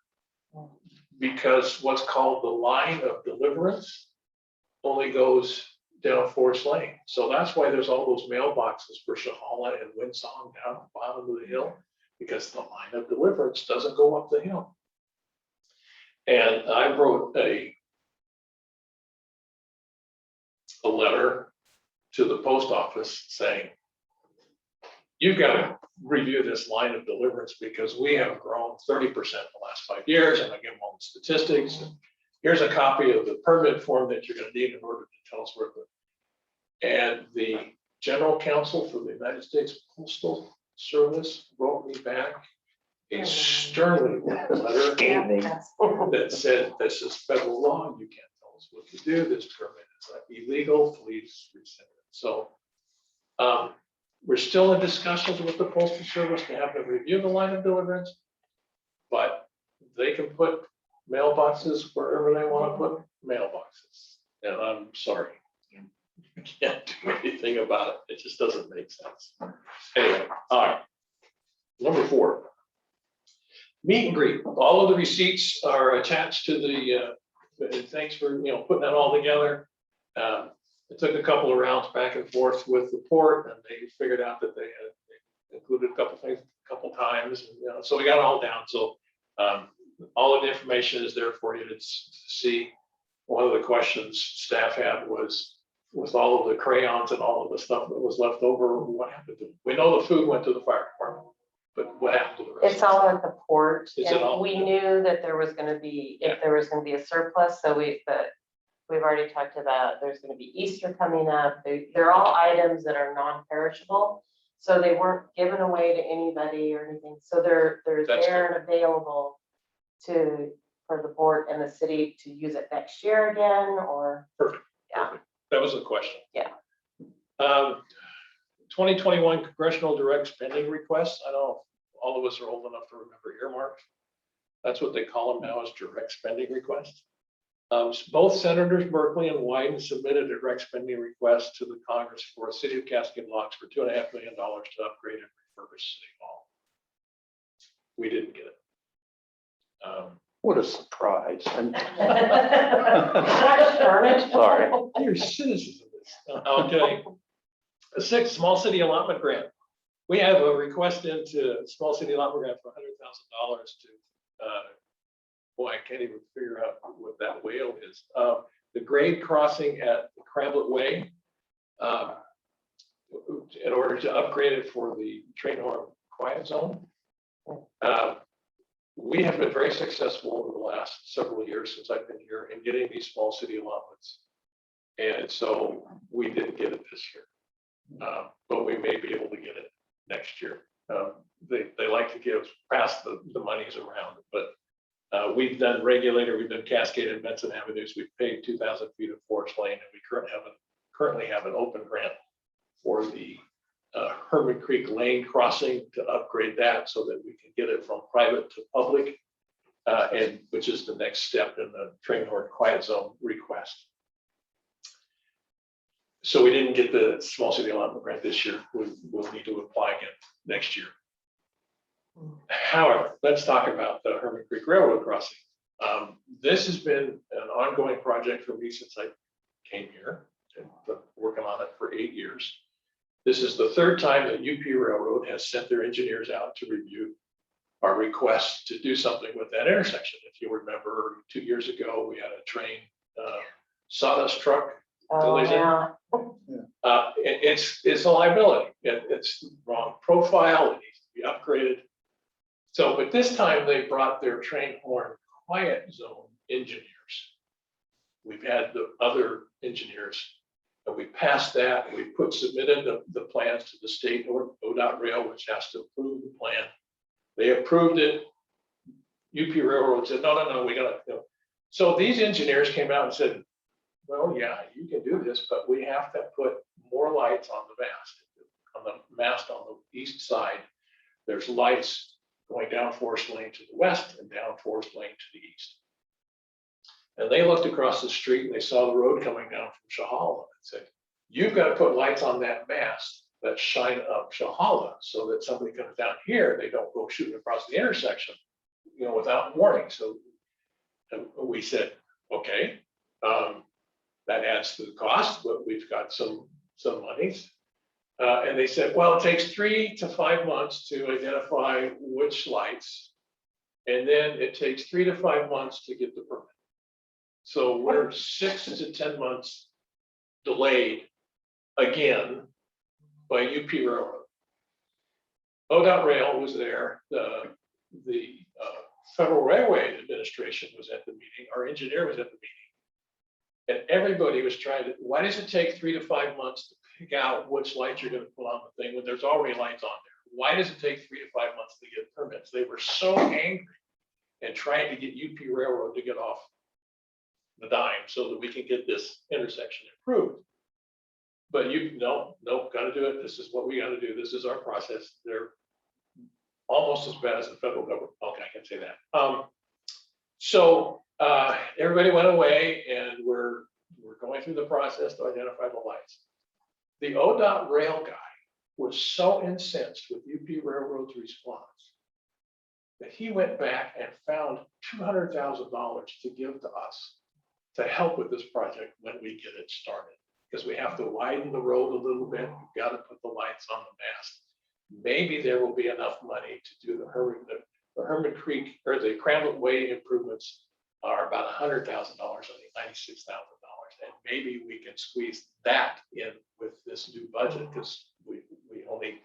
Because what's called the line of deliverance only goes down Forest Lane. So that's why there's all those mailboxes for Shahala and Winsong down at the bottom of the hill, because the line of deliverance doesn't go up the hill. And I wrote a letter to the post office saying, you've got to review this line of deliverance because we have grown 30% in the last 5 years, and I give them all the statistics. And here's a copy of the permit form that you're going to need in order to tell us where. And the general counsel for the United States Postal Service wrote me back a sternly written letter that said, this is federal law, you can't tell us what to do, this permit is illegal, please rescind it. So we're still in discussions with the Postal Service to have them review the line of deliverance, but they can put mailboxes wherever they want to put mailboxes. And I'm sorry, I can't do anything about it. It just doesn't make sense. Anyway, all right. Number 4. Meet and greet. All of the receipts are attached to the, and thanks for, putting that all together. It took a couple of rounds back and forth with the port, and they figured out that they had included a couple things a couple times. And, so we got it all down. So all of the information is there for you to see. One of the questions staff had was, with all of the crayons and all of the stuff that was left over, what happened to it? We know the food went to the fire department, but what happened to the rest? It's all at the port. Is it all? And we knew that there was gonna be, if there was gonna be a surplus, so we've already talked about, there's gonna be Easter coming up. They're all items that are non-perishable. So they weren't given away to anybody or anything. So they're That's there and available for the board and the city to use it next year again, or. Perfect. Yeah. Perfect. That was the question. Yeah. 2021 congressional direct spending requests. I know all of us are old enough to remember earmarks. That's what they call them now, is direct spending requests. Both Senators Berkeley and Wyden submitted a direct spending request to the Congress for a City of Cascade locks for $2.5 million to upgrade and refurbish City Hall. We didn't get it. What a surprise. And Gosh darn it. Sorry. You're citizens of this. Okay. 6, small city allotment grant. We have a request into small city allotment grant for $100,000 to, boy, I can't even figure out what that whale is. The grade crossing at Crablet Way, in order to upgrade it for the train horn quiet zone. We have been very successful over the last several years since I've been here in getting these small city allotments. And so we didn't get it this year, but we may be able to get it next year. They like to pass the monies around, but we've done regulator, we've done Cascade and Benson Avenues. We've paid 2,000 feet of Forest Lane, and we currently have an open grant for the Herman Creek Lane crossing to upgrade that so that we can get it from private to public, and which is the next step in the train horn quiet zone request. So we didn't get the small city allotment grant this year. We'll need to apply again next year. However, let's talk about the Herman Creek Railroad crossing. This has been an ongoing project for me since I came here, and been working on it for 8 years. This is the 3rd time that UP Railroad has sent their engineers out to review our request to do something with that intersection. If you remember, 2 years ago, we had a train sawdust truck collision. It's a liability. It's the wrong profile. It needs to be upgraded. So, but this time they brought their train horn quiet zone engineers. We've had the other engineers, and we passed that. And we submitted the plans to the state or ODOT Rail, which has to approve the plan. They approved it. UP Railroad said, no, we gotta go. So these engineers came out and said, well, yeah, you can do this, but we have to put more lights on the mast on the east side there's lights going down Forest Lane to the west and down Forest Lane to the east. And they looked across the street and they saw the road coming down from Shahala and said, you've got to put lights on that mast that shine up Shahala so that somebody comes down here, they don't go shooting across the intersection, without warning. So we said, okay, that adds to the cost, but we've got some monies. And they said, well, it takes 3 to 5 months to identify which lights. And then it takes 3 to 5 months to get the permit. So we're 6 to 10 months delayed again by UP Railroad. ODOT Rail was there. The Federal Railway Administration was at the meeting. Our engineer was at the meeting. And everybody was trying to, why does it take 3 to 5 months to pick out which lights you're going to put on the thing when there's already lights on there? Why does it take 3 to 5 months to get permits? They were so angry and trying to get UP Railroad to get off the dime so that we can get this intersection improved. But nope, got to do it. This is what we got to do. This is our process. They're almost as bad as the federal government. Okay, I can say that. So everybody went away and we're going through the process to identify the lights. The ODOT rail guy was so incensed with UP Railroad's response that he went back and found $200,000 to give to us to help with this project when we get it started. Because we have to widen the road a little bit. We've got to put the lights on the mast. Maybe there will be enough money to do the Herman Creek or the Cramlet Way improvements are about $100,000, I think $96,000. And maybe we can squeeze that in with this new budget because we only.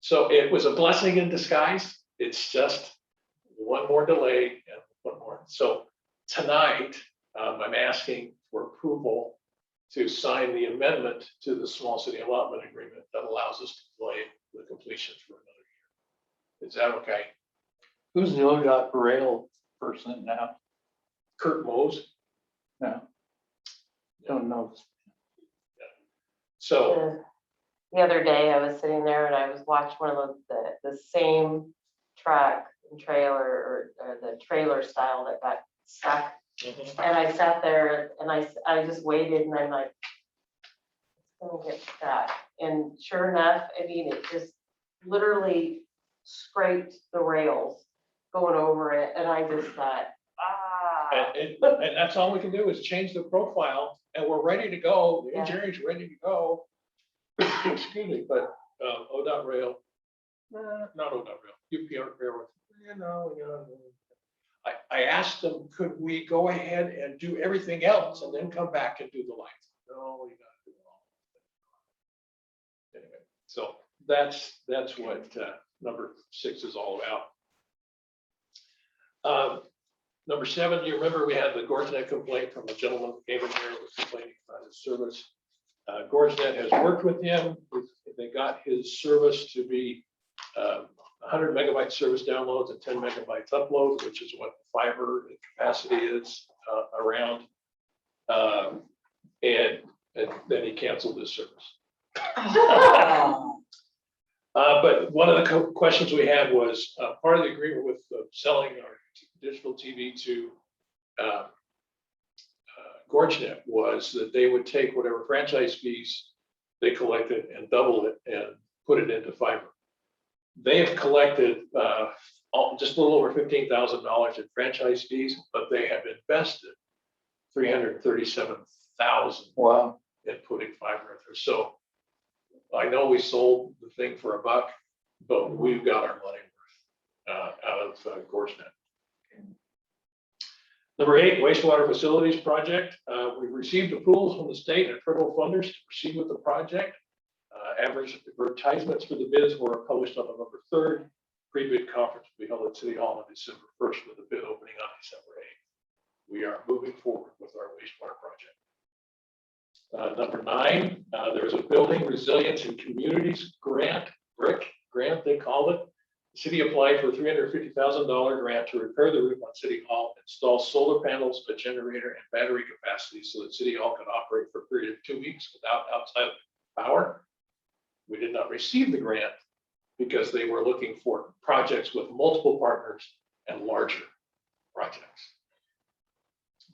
So it was a blessing in disguise. It's just one more delay and one more. So tonight, I'm asking for approval to sign the amendment to the small city allotment agreement that allows us to delay the completion for another year. Is that okay? Who's the ODOT rail person now? Kurt Mose? No. Don't know. So, The other day, I was sitting there and I was watching one of the same truck and trailer or the trailer style that got stuck. And I sat there and I just waited and I'm like, it's gonna get stuck. And sure enough, I mean, it just literally scraped the rails going over it. And I just thought, and that's all we can do is change the profile and we're ready to go. The Yeah. engineering's ready to go. Excuse me, but ODOT rail, not ODOT rail, UP Railroad, I asked them, could we go ahead and do everything else and then come back and do the lights? No, we gotta do it all. Anyway, so that's what number 6 is all about. Number 7, you remember we had the GorgeNet complaint from a gentleman who came in here and was complaining about his service. GorgeNet has worked with him. They got his service to be 100 megabyte service downloads and 10 megabytes uploads, which is what fiber capacity is around. And then he canceled his service. But one of the questions we had was part of the agreement with selling our digital TV to GorgeNet was that they would take whatever franchise fees they collected and double it and put it into fiber. They have collected just a little over $15,000 in franchise fees, but they have invested $337,000 Wow. in putting fiber in there. So I know we sold the thing for $1, but we've got our money worth out of GorgeNet. Number 8, wastewater facilities project. We've received approvals from the state and federal funders to proceed with the project. Advertisements for the bids were published on November 3rd. Pre-bid conference will be held at City Hall on December 1st with the bid opening on December 8th. We are moving forward with our wastewater project. Number 9, there is a building resilience and communities grant, BRIC grant they called it. The city applied for a $350,000 grant to repair the roof on City Hall, install solar panels, a generator, and battery capacity so that City Hall can operate for a period of 2 weeks without outside power. We did not receive the grant because they were looking for projects with multiple partners and larger projects.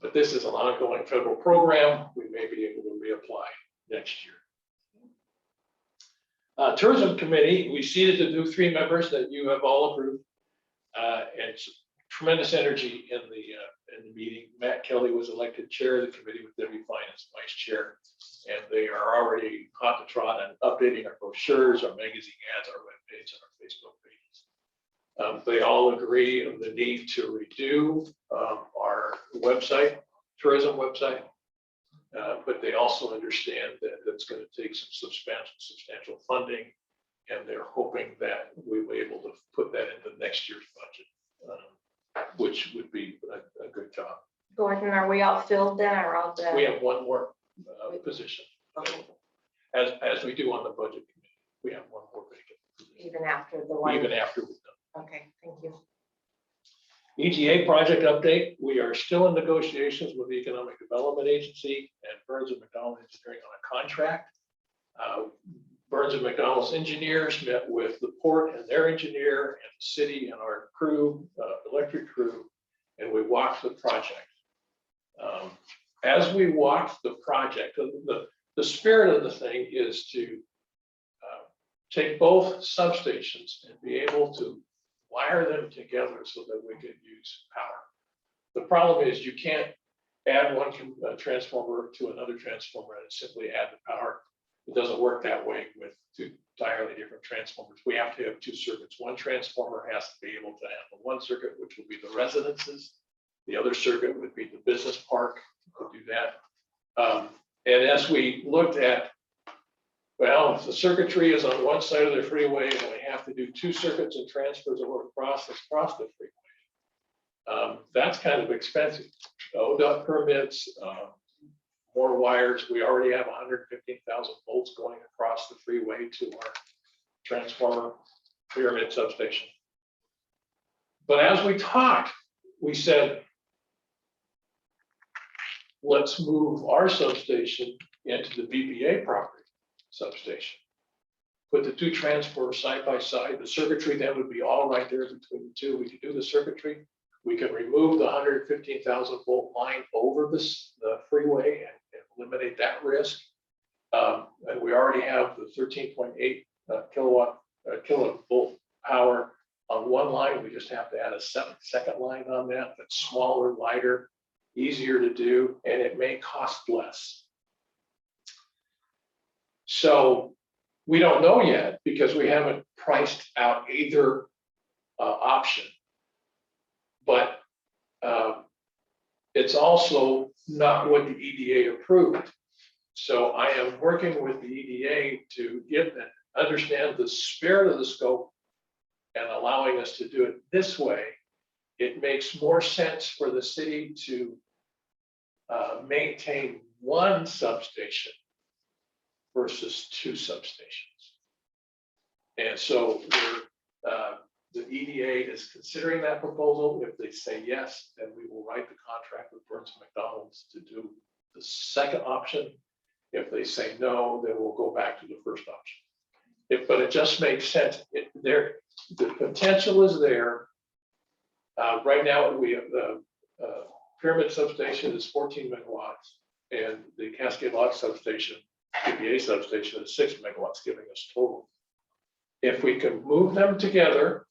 But this is an ongoing federal program. We may be able to reapply next year. Tourism Committee, we seated the new 3 members that you have all approved. And tremendous energy in the meeting. Matt Kelly was elected chair of the committee with Debbie Fine as vice chair. And they are already hot to trot and updating our brochures, our magazine ads, our webpage, and our Facebook pages. They all agree on the need to redo our website, tourism website. But they also understand that it's going to take some substantial funding, and they're hoping that we will be able to put that into next year's budget, which would be a good job. Gordon, are we all filled then, or all the? We have one more position, Okay, as we do on the budget committee. We have one more vacant position, even after the one? even after we've done. Okay, thank you. EGA project update, we are still in negotiations with the Economic Development Agency and Burns and McDonnell Engineering on a contract. Burns and McDonnell's engineers met with the port and their engineer and the city and our crew, electric crew, and we walked the project. As we walked the project, the spirit of the thing is to take both substations and be able to wire them together so that we could use power. The problem is you can't add one transformer to another transformer and simply add the power. It doesn't work that way with 2 entirely different transformers. We have to have 2 circuits. One transformer has to be able to handle one circuit, which will be the residences. The other circuit would be the business park to do that. And as we looked at, well, if the circuitry is on one side of the freeway and we have to do 2 circuits and transfers over across the freeway, that's kind of expensive. ODOT permits, more wires. We already have 115,000 volts going across the freeway to our transformer pyramid substation. But as we talked, we said, let's move our substation into the BPA property substation. Put the 2 transformers side by side. The circuitry then would be all right there between the 2. We could do the circuitry. We can remove the 115,000 volt line over the freeway and eliminate that risk. And we already have the 13.8 kilovolt power on one line. We just have to add a second line on that. That's smaller, lighter, easier to do, and it may cost less. So we don't know yet because we haven't priced out either option. But it's also not what the EDA approved. So I am working with the EDA to get and understand the spirit of the scope and allowing us to do it this way. It makes more sense for the city to maintain 1 substation versus 2 substations. And so the EDA is considering that proposal. If they say yes, then we will write the contract with Burns and McDonnell's to do the second option. If they say no, then we'll go back to the first option. But it just makes sense. The potential is there. Right now, we have the pyramid substation is 14 megawatts, and the Cascade Lock substation, PPA substation, is 6 megawatts, giving us total. If we can move them together,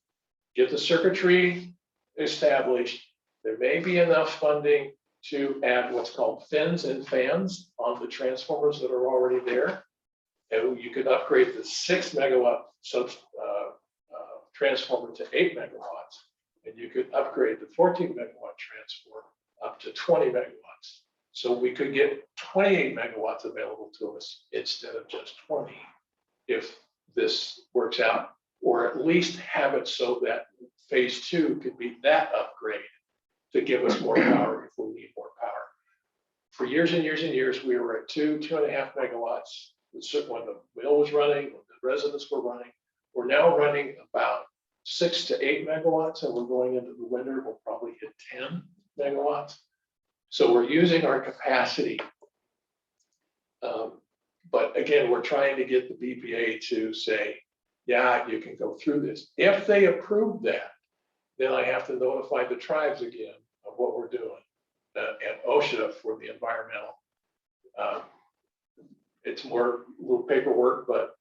get the circuitry established, there may be enough funding to add what's called fins and fans on the transformers that are already there. And you could upgrade the 6 megawatt transformer to 8 megawatts. And you could upgrade the 14 megawatt transformer up to 20 megawatts. So we could get 28 megawatts available to us instead of just 20, if this works out, or at least have it so that phase 2 could be that upgrade to give us more power if we need more power. For years and years and years, we were at 2.5 megawatts. When the mill was running, when the residents were running, we're now running about 6 to 8 megawatts, and we're going into the winter, we'll probably hit 10 megawatts. So we're using our capacity. But again, we're trying to get the BPA to say, yeah, you can go through this. If they approve that, then I have to notify the tribes again of what we're doing. And OSHA for the environmental. It's more little paperwork, but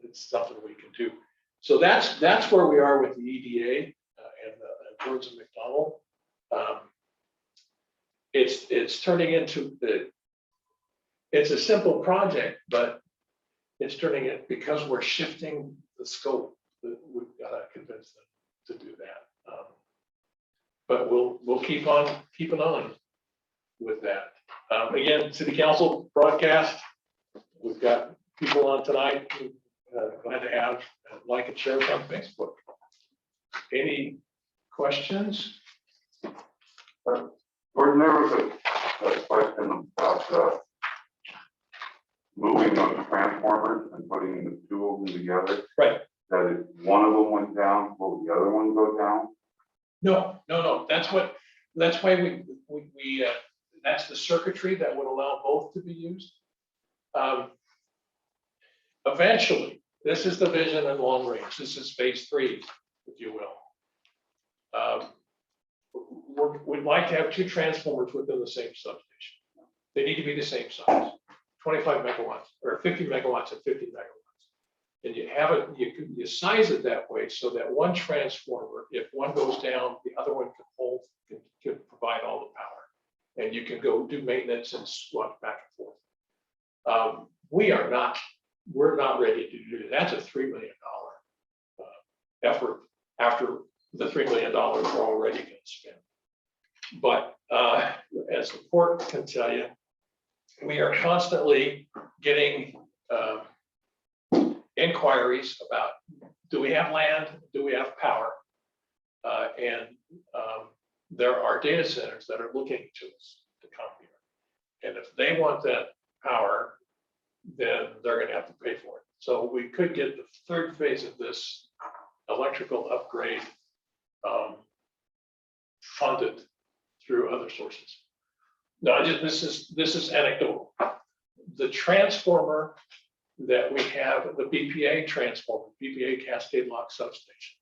it's something we can do. So that's where we are with the EDA and George and McDonald. It's turning into it's a simple project, but it's turning it because we're shifting the scope. We've got to convince them to do that. But we'll keep on keeping on with that. Again, City Council broadcast. We've got people on tonight. Glad to have like and share it on Facebook. Any questions? Or there was a question about moving of the transformers and putting the two of them together. Right. That if one of them went down, will the other one go down? No. That's why we that's the circuitry that would allow both to be used. Eventually, this is the vision and long range. This is phase 3, if you will. We'd like to have 2 transformers within the same substation. They need to be the same size, 25 megawatts or 50 megawatts and 50 megawatts. And you have it, you size it that way so that one transformer, if one goes down, the other one can provide all the power. And you can go do maintenance and swap back and forth. We're not ready to do that. That's a $3 million effort after the $3 million we're already going to spend. But as the port can tell you, we are constantly getting inquiries about, do we have land? Do we have power? And there are data centers that are looking to us to come here. And if they want that power, then they're going to have to pay for it. So we could get the 3rd phase of this electrical upgrade funded through other sources. No, this is anecdotal. The transformer that we have, the BPA transformer, BPA Cascade Lock Substation,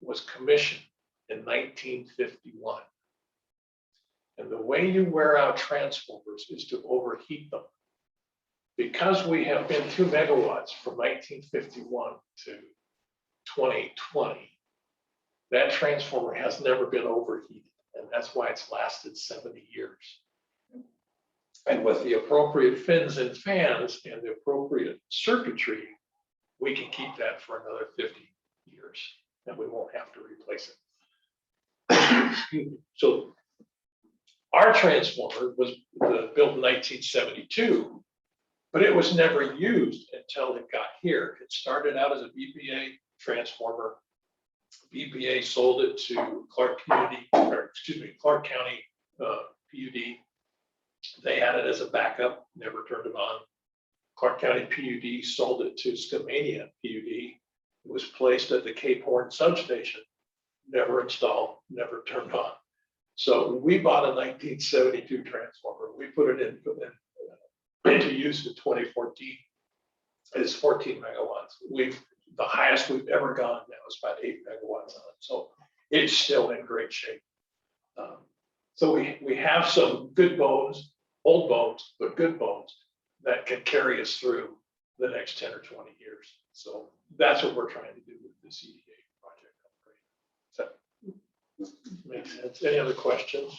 was commissioned in 1951. And the way you wear out transformers is to overheat them. Because we have been 2 megawatts from 1951 to 2020, that transformer has never been overheated. And that's why it's lasted 70 years. And with the appropriate fins and fans and the appropriate circuitry, we can keep that for another 50 years and we won't have to replace it. So our transformer was built in 1972, but it was never used until it got here. It started out as a BPA transformer. BPA sold it to Clark County PUD. They had it as a backup, never turned it on. Clark County PUD sold it to Skamania PUD. It was placed at the Cape Horn substation, never installed, never turned on. So we bought a 1972 transformer. We put it into use in 2014. It's 14 megawatts. The highest we've ever gone now is about 8 megawatts on it. So it's still in great shape. So we have some good bones, old bones, but good bones that can carry us through the next 10 or 20 years. So that's what we're trying to do with this EDA project upgrade. So makes sense. Any other questions?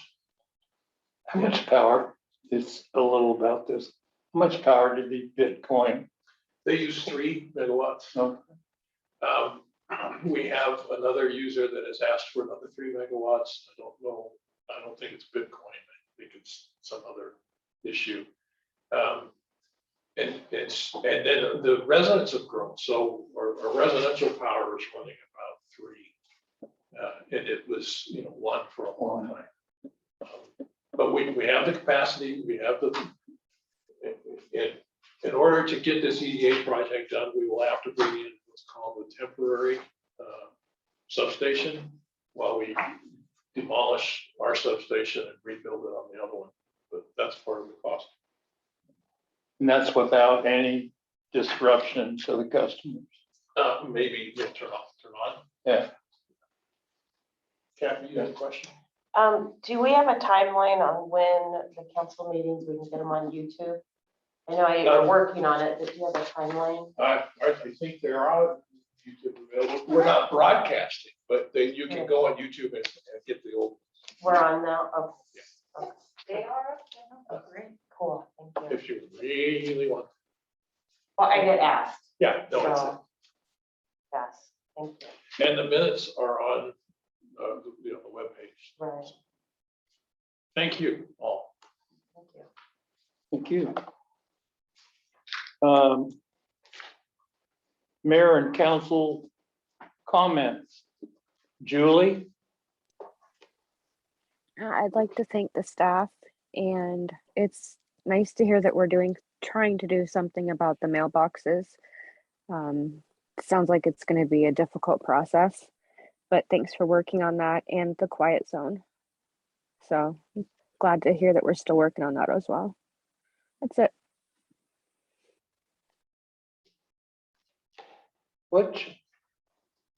How much power is a little about this? How much power did the Bitcoin? They use 3 megawatts. Okay. We have another user that has asked for another 3 megawatts. I don't know. I don't think it's Bitcoin. I think it's some other issue. And then the residents have grown. So our residential power is running about 3. And it was 1 for a long time. But we have the capacity. We have in order to get this EDA project done, we will have to bring in what's called a temporary substation while we demolish our substation and rebuild it on the other one. But that's part of the cost. And that's without any disruption to the customers. Maybe you'll turn off, turn on. Yeah. Kathy, you have a question? Do we have a timeline on when the council meetings, we can get them on YouTube? I know you're working on it, but do you have a timeline? I think they're on YouTube available. We're not broadcasting, but you can go on YouTube and get the old, We're on now, okay. They are, Oh, great, cool, thank you. if you really want. Well, I get asked, Yeah, no, it's, so, yes, thank you, and the minutes are on, the webpage. right, Thank you all. thank you. Thank you. Mayor and council comments. Julie? I'd like to thank the staff, and it's nice to hear that we're trying to do something about the mailboxes. Sounds like it's going to be a difficult process, but thanks for working on that and the quiet zone. So glad to hear that we're still working on that as well. That's it. Butch?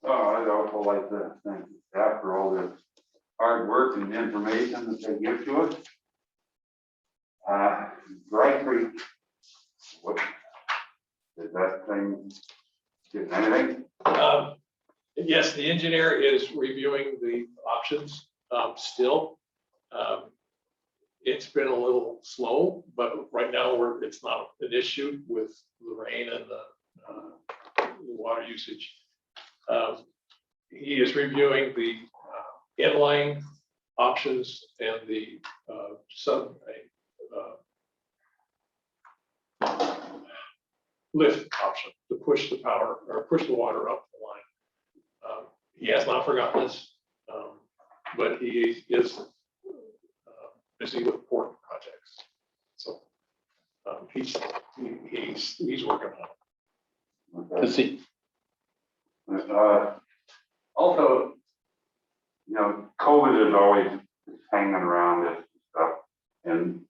Oh, I'd also like to thank the staff for all the hard work and information that they give to us. Dry Creek, what, is that thing, get anything? Yes, the engineer is reviewing the options, still. It's been a little slow, but right now it's not an issue with the rain and the water usage. He is reviewing the inline options and the lift option to push the power or push the water up the line. He has not forgotten this, but he is busy with important projects. So he's working on it. Okay. Does he? Also, COVID is always hanging around this stuff, and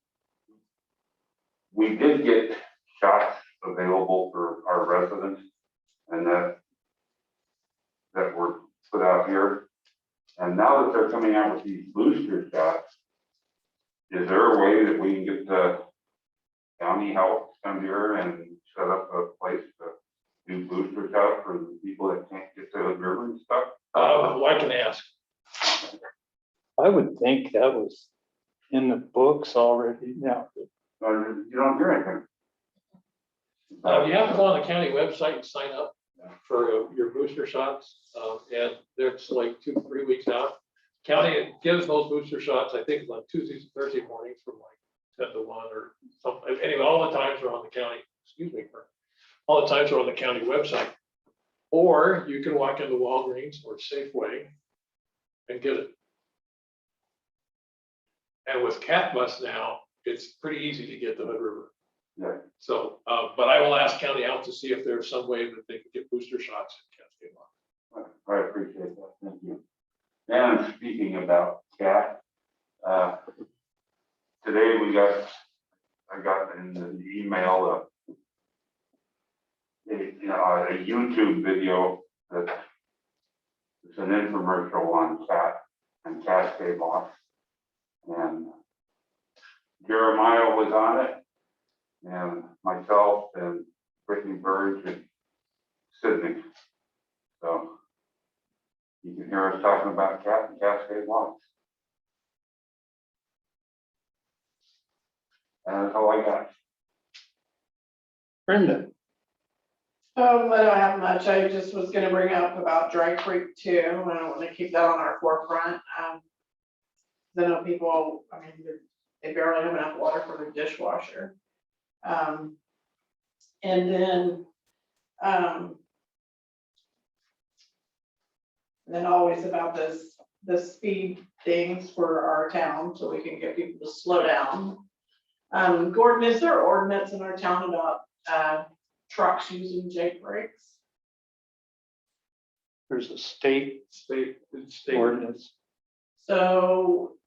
we did get shots available for our residents, and that were put out here. And now that they're coming out with these booster shots, is there a way that we can get the county health to come here and set up a place to do booster shots for the people that can't get to the river and stuff? I can ask. I would think that was in the books already now. You don't hear anything. You have to go on the county website and sign up for your booster shots, and there's like 2-3 weeks out. County gives those booster shots, I think, like Tuesdays and Thursday mornings from like 10 to 1 or something. Anyway, all the times are on the county, all the times are on the county website. Or you can walk into Walgreens or Safeway and get it. And with Cat Bus now, it's pretty easy to get to Hood River. Yeah. So, but I will ask County Health to see if there's some way that they can get booster shots in Cascade. I appreciate that. Thank you. And speaking about cat, today I got in the email a YouTube video that it's an infomercial on cat and Cascade Lock. And Jeremiah was on it, and myself and Brittany Burge and Sydney. So you can hear us talking about cat and Cascade Locks. And that's all I got. Brenda? I don't have much. I just was gonna bring up about Dry Creek too. I don't want to keep that on our forefront. I know people, I mean, they barely have enough water for their dishwasher. And then always about the speed things for our town, so we can get people to slow down. Gordon, is there ordinance in our town about trucks using Jake brakes? There's a state ordinance. So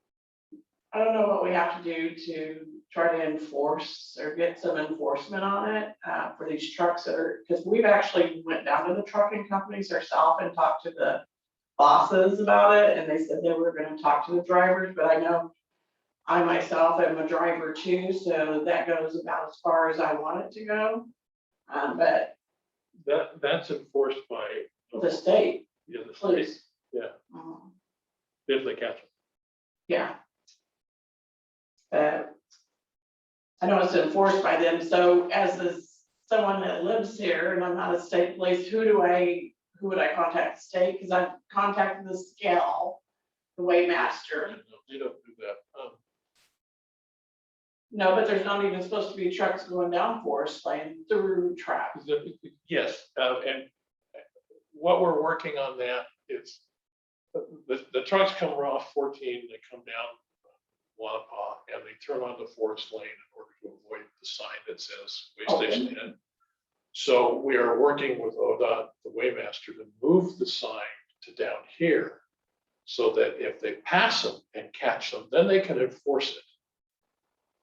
I don't know what we have to do to try to enforce or get some enforcement on it, for these trucks that are, because we've actually went down to the trucking companies ourselves and talked to the bosses about it, and they said they were gonna talk to the drivers, but I know I myself am a driver too, so that goes about as far as I want it to go. But That's enforced by the state, the state, police. yeah, um, if they catch them. Yeah. I know it's enforced by them, so someone that lives here and I'm not a state police, who would I contact the state? Because I've contacted the scale, the weighmaster. No, they don't do that. No, but there's not even supposed to be trucks going down Forest Lane through traffic. Yes, and what we're working on that is, the trucks come off 14, they come down Wanapa, and they turn onto Forest Lane in order to avoid the sign that says Way Station Inn. So we are working with ODOT, the Waymaster, to move the sign to down here, so that if they pass them and catch them, then they can enforce it.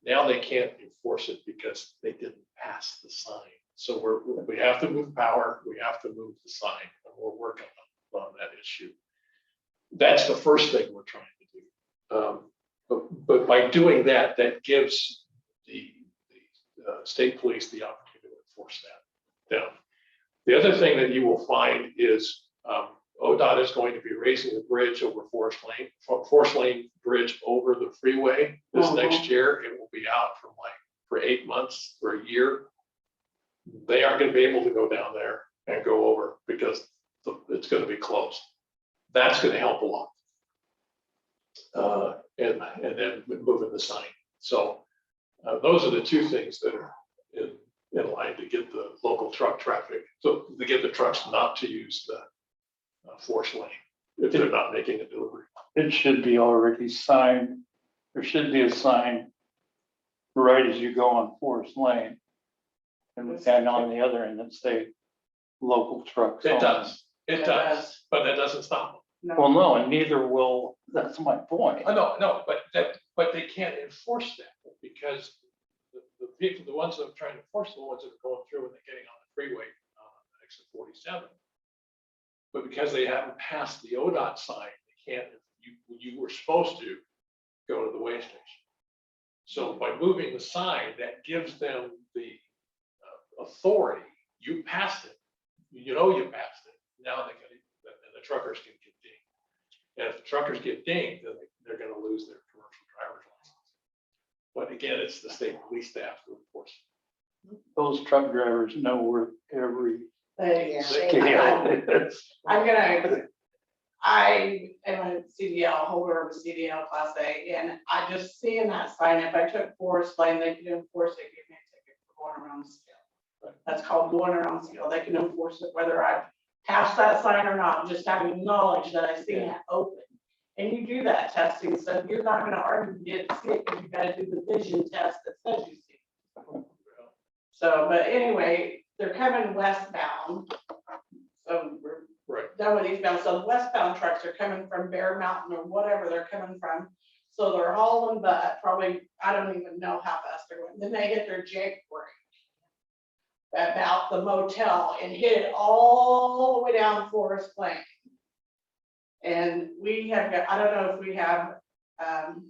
Now they can't enforce it because they didn't pass the sign. So we have to move power, we have to move the sign, and we're working on that issue. That's the first thing we're trying to do. But by doing that, that gives the state police the opportunity to enforce that down. The other thing that you will find is ODOT is going to be raising the bridge over Forest Lane Bridge over the freeway this next year. It will be out for 8 months or a year. They aren't going to be able to go down there and go over because it's going to be closed. That's going to help a lot. And then moving the sign. So those are the two things that are in line to get the local truck traffic, so to get the trucks not to use the Forest Lane if they're not making a delivery. It should be already signed. There should be a sign right as you go on Forest Lane. And on the other end, it say local trucks. It only. does, it does, but that doesn't stop them. Well, no, and neither will, that's my point. Oh, no, but they can't enforce that because the people, the ones that are trying to enforce, the ones that are going through and they're getting on the freeway, exit 47. But because they haven't passed the ODOT sign, they can't, you were supposed to go to the way station. So by moving the sign, that gives them the authority. You passed it, you know you passed it. Now they can, and the truckers can get dinged. And if the truckers get dinged, then they're going to lose their commercial driver's license. But again, it's the state police staff who enforce. Those truck drivers know where every They- scale is. I am a CDL, holder of a CDL Class A, and I just seeing that sign, if I took Forest Lane, they could enforce it, give me a ticket for going around the scale. That's called going around the scale. They can enforce it whether I pass that sign or not, just having knowledge that I seen it open. And you do that testing, so you're not gonna argue to get sick if you gotta do the vision test that says you see. So, but anyway, they're coming westbound. So we're Right. done with eastbound. So the westbound trucks are coming from Bear Mountain or whatever they're coming from. So they're hauling butt, probably, I don't even know how fast they're going. Then they hit their Jake brake about the motel and hit it all the way down Forest Lane. And we have got, I don't know if we have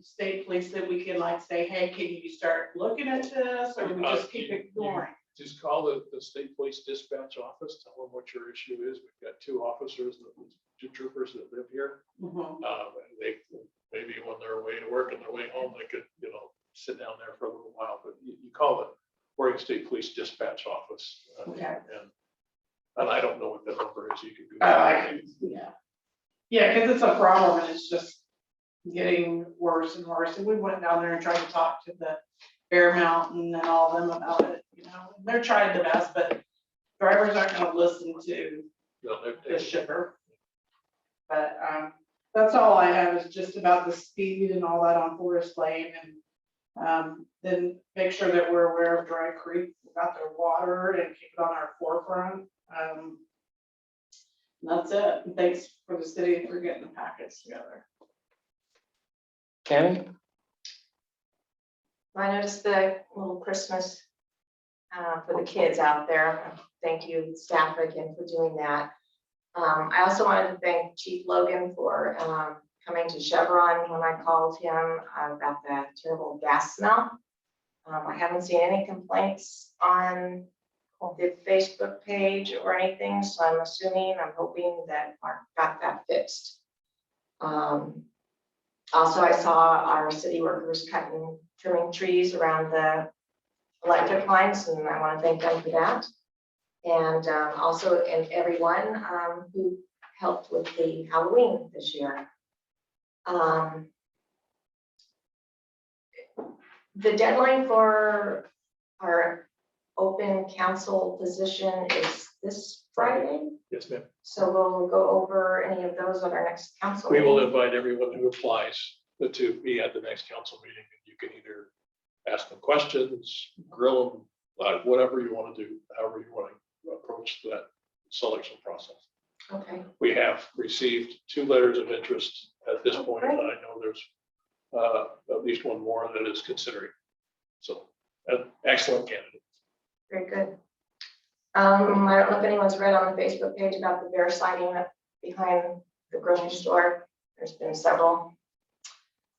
state police that we can like say, hey, can you start looking at this, or we just keep ignoring? Just call the state police dispatch office, tell them what your issue is. We've got two officers, two troopers that live here. Mhm. They, maybe when they're away to work and they're way home, they could, sit down there for a little while, but you call the Oregon State Police Dispatch Office. Okay. And I don't know what the number is, you can do. Yeah. Yeah, because it's a problem and it's just getting worse and worse. And we went down there and tried to talk to the Bear Mountain and all them about it, They're trying the best, but drivers aren't gonna listen to No, the shipper. But that's all I have is just about the speed and all that on Forest Lane, and then make sure that we're aware of Dry Creek, about their water, and keep it on our forefront. And that's it. And thanks for the city for getting the packets together. Kenny? I noticed the little Christmas for the kids out there. Thank you, staff, again, for doing that. I also wanted to thank Chief Logan for coming to Chevron when I called him about the terrible gas smell. I haven't seen any complaints on the Facebook page or anything, so I'm hoping that Mark got that fixed. Also, I saw our city workers trimming trees around the electric lines, and I want to thank them for that. And and everyone who helped with the Halloween this year. The deadline for our open council position is this Friday. Yes, ma'am. So we'll go over any of those at our next council We will meeting. invite everyone who applies to be at the next council meeting. You can either ask them questions, grill them, whatever you want to do, however you want to approach that selection process. Okay, We have received 2 letters of interest at this Oh, point, great. and I know there's at least one more that is considering. So, an excellent candidate. very good. I don't know if anyone's read on the Facebook page about the bear sighting up behind the grocery store. There's been several.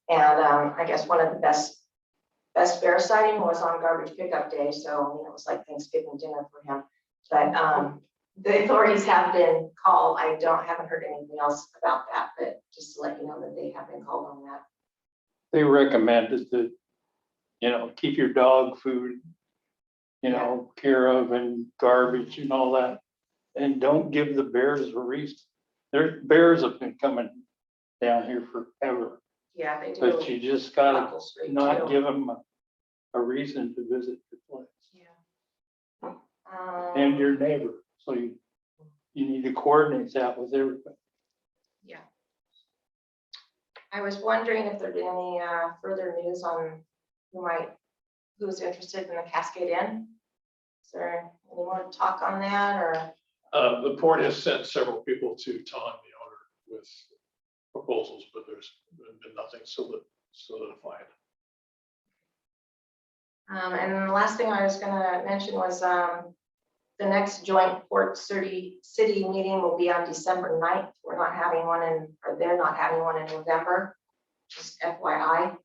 And I guess one of the best bear sighting was on garbage pickup day. So it was like Thanksgiving dinner for him. But the authorities have been called. I haven't heard anything else about that, but just to let you know that they have been called on that. They recommended that, keep your dog food, care of, and garbage and all that. And don't give the bears a reason. Bears have been coming down here forever, Yeah, they do. but you just gotta Apple Street, not too. give them a reason to visit your place Yeah. and your neighbor. So you need to coordinate that with everybody. Yeah. I was wondering if there'd been any further news on who's interested in the Cascade Inn? Is there any more talk on that, or? The port has sent several people to Tom, the owner, with proposals, but there's been nothing solidified. And then the last thing I was gonna mention was the next joint port city meeting will be on December 9th. We're not having one or they're not having one in November, just FYI.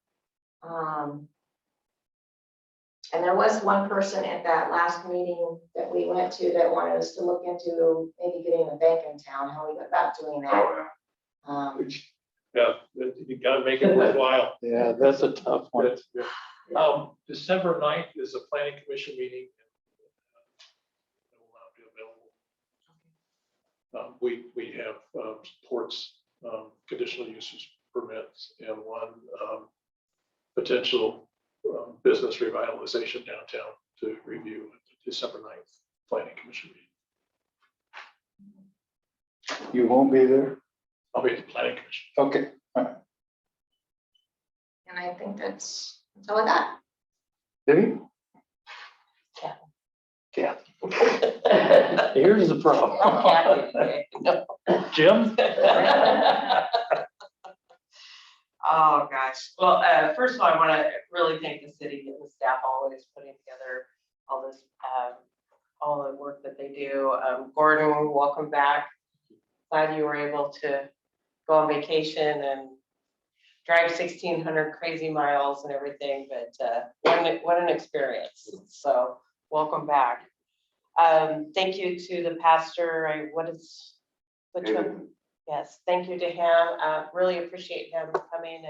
And there was one person at that last meeting that we went to that wanted us to look into maybe getting a bank in town, how we go about doing that. Yeah, you gotta make it worthwhile. Yeah, that's a tough one. December 9th is a planning commission meeting. It will not be available. We have ports, conditional uses permits, and one potential business revitalization downtown to review at the December 9th planning commission meeting. You won't be there? I'll be at the planning commission. Okay. And I think that's all I got. Did he? Yeah. Here's the problem. Jim? Oh, gosh. Well, first of all, I want to really thank the city and the staff always putting together all this, all the work that they do. Gordon, welcome back. Glad you were able to go on vacation and drive 1,600 crazy miles and everything, but what an experience. So welcome back. Thank you to the pastor. Which one? Yes, thank you to him. Really appreciate him coming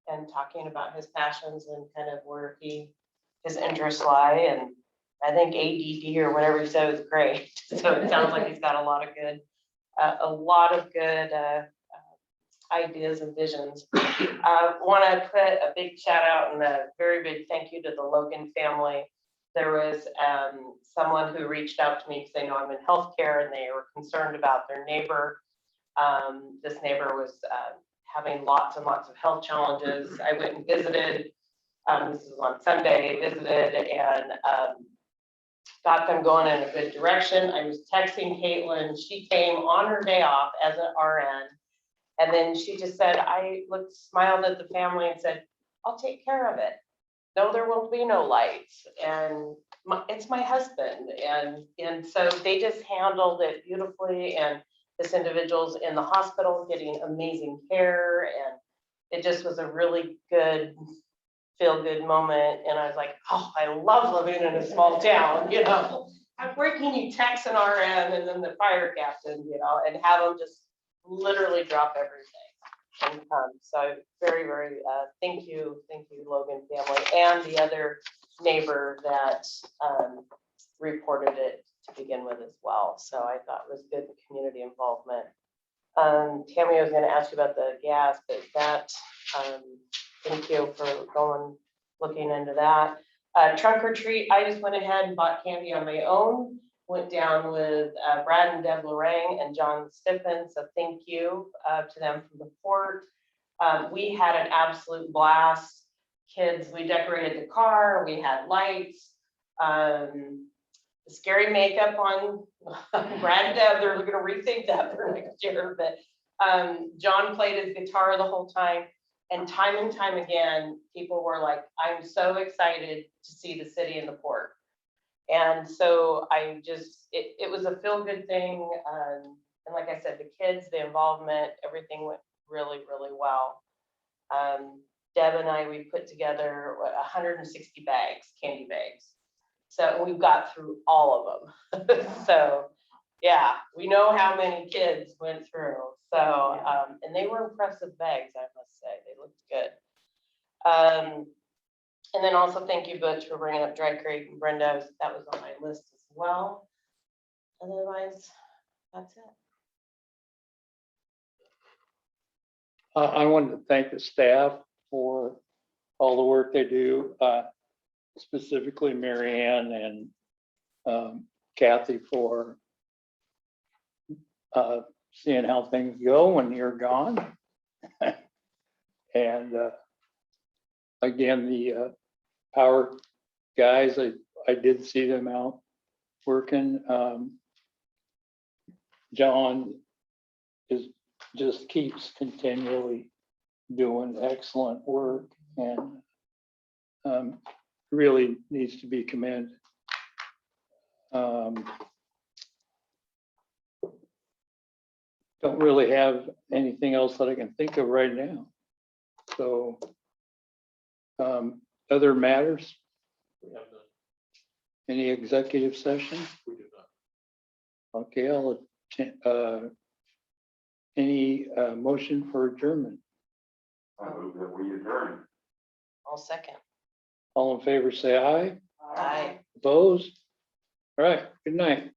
and talking about his passions and kind of where his interests lie. And I think ADD or whatever he said was great. So it sounds like he's got a lot of good ideas and visions. Want to put a big shout out and a very big thank you to the Logan family. There was someone who reached out to me because they know I'm in healthcare and they were concerned about their neighbor. This neighbor was having lots and lots of health challenges. I went and visited. This was on Sunday, visited and got them going in a good direction. I was texting Caitlin. She came on her day off as an RN. And then she just said, smiled at the family and said, I'll take care of it. no, there will be no lights, and it's my husband, and so they just handled it beautifully, and this individual's in the hospital getting amazing care, and it just was a really good, feel-good moment, and I was like, oh, I love living in a small town, you know? Where can you text an RM and then the fire captain, you know, and have them just literally drop everything. And so very, very, thank you, Logan family, and the other neighbor that reported it to begin with as well. So I thought it was good community involvement. Tammy, I was gonna ask you about the gas, but that, thank you for looking into that. Trunk or treat, I just went ahead and bought candy on my own. Went down with Brad and Deb Lorang and John Stiffen, so thank you to them from the port. We had an absolute blast. Kids, we decorated the car, we had lights. The scary makeup on Brad and Deb, they're gonna rethink that for next year, but John played his guitar the whole time. And time again, people were like, I'm so excited to see the city and the port. And so I just, it was a feel-good thing. And like I said, the kids, the involvement, everything went really, really well. Deb and I, we put together 160 bags, candy bags. So we've got through all of them. So yeah, we know how many kids went through. So, and they were impressive bags, I must say. They looked good. And then also thank you, Butch, for bringing up Dry Creek, and Brenda, that was on my list as well. Otherwise, that's it. I wanted to thank the staff for all the work they do, specifically Mary Ann and Kathy for seeing how things go when you're gone. And again, the power guys, I did see them out working. John just keeps continually doing excellent work and really needs to be commended. Don't really have anything else that I can think of right now. So other matters, We have none. any executive session? We do not. Okay, I'll any motion for adjournment? I move that we adjourn. I'll second. All in favor, say aye. Aye. Opposed? All right, good night.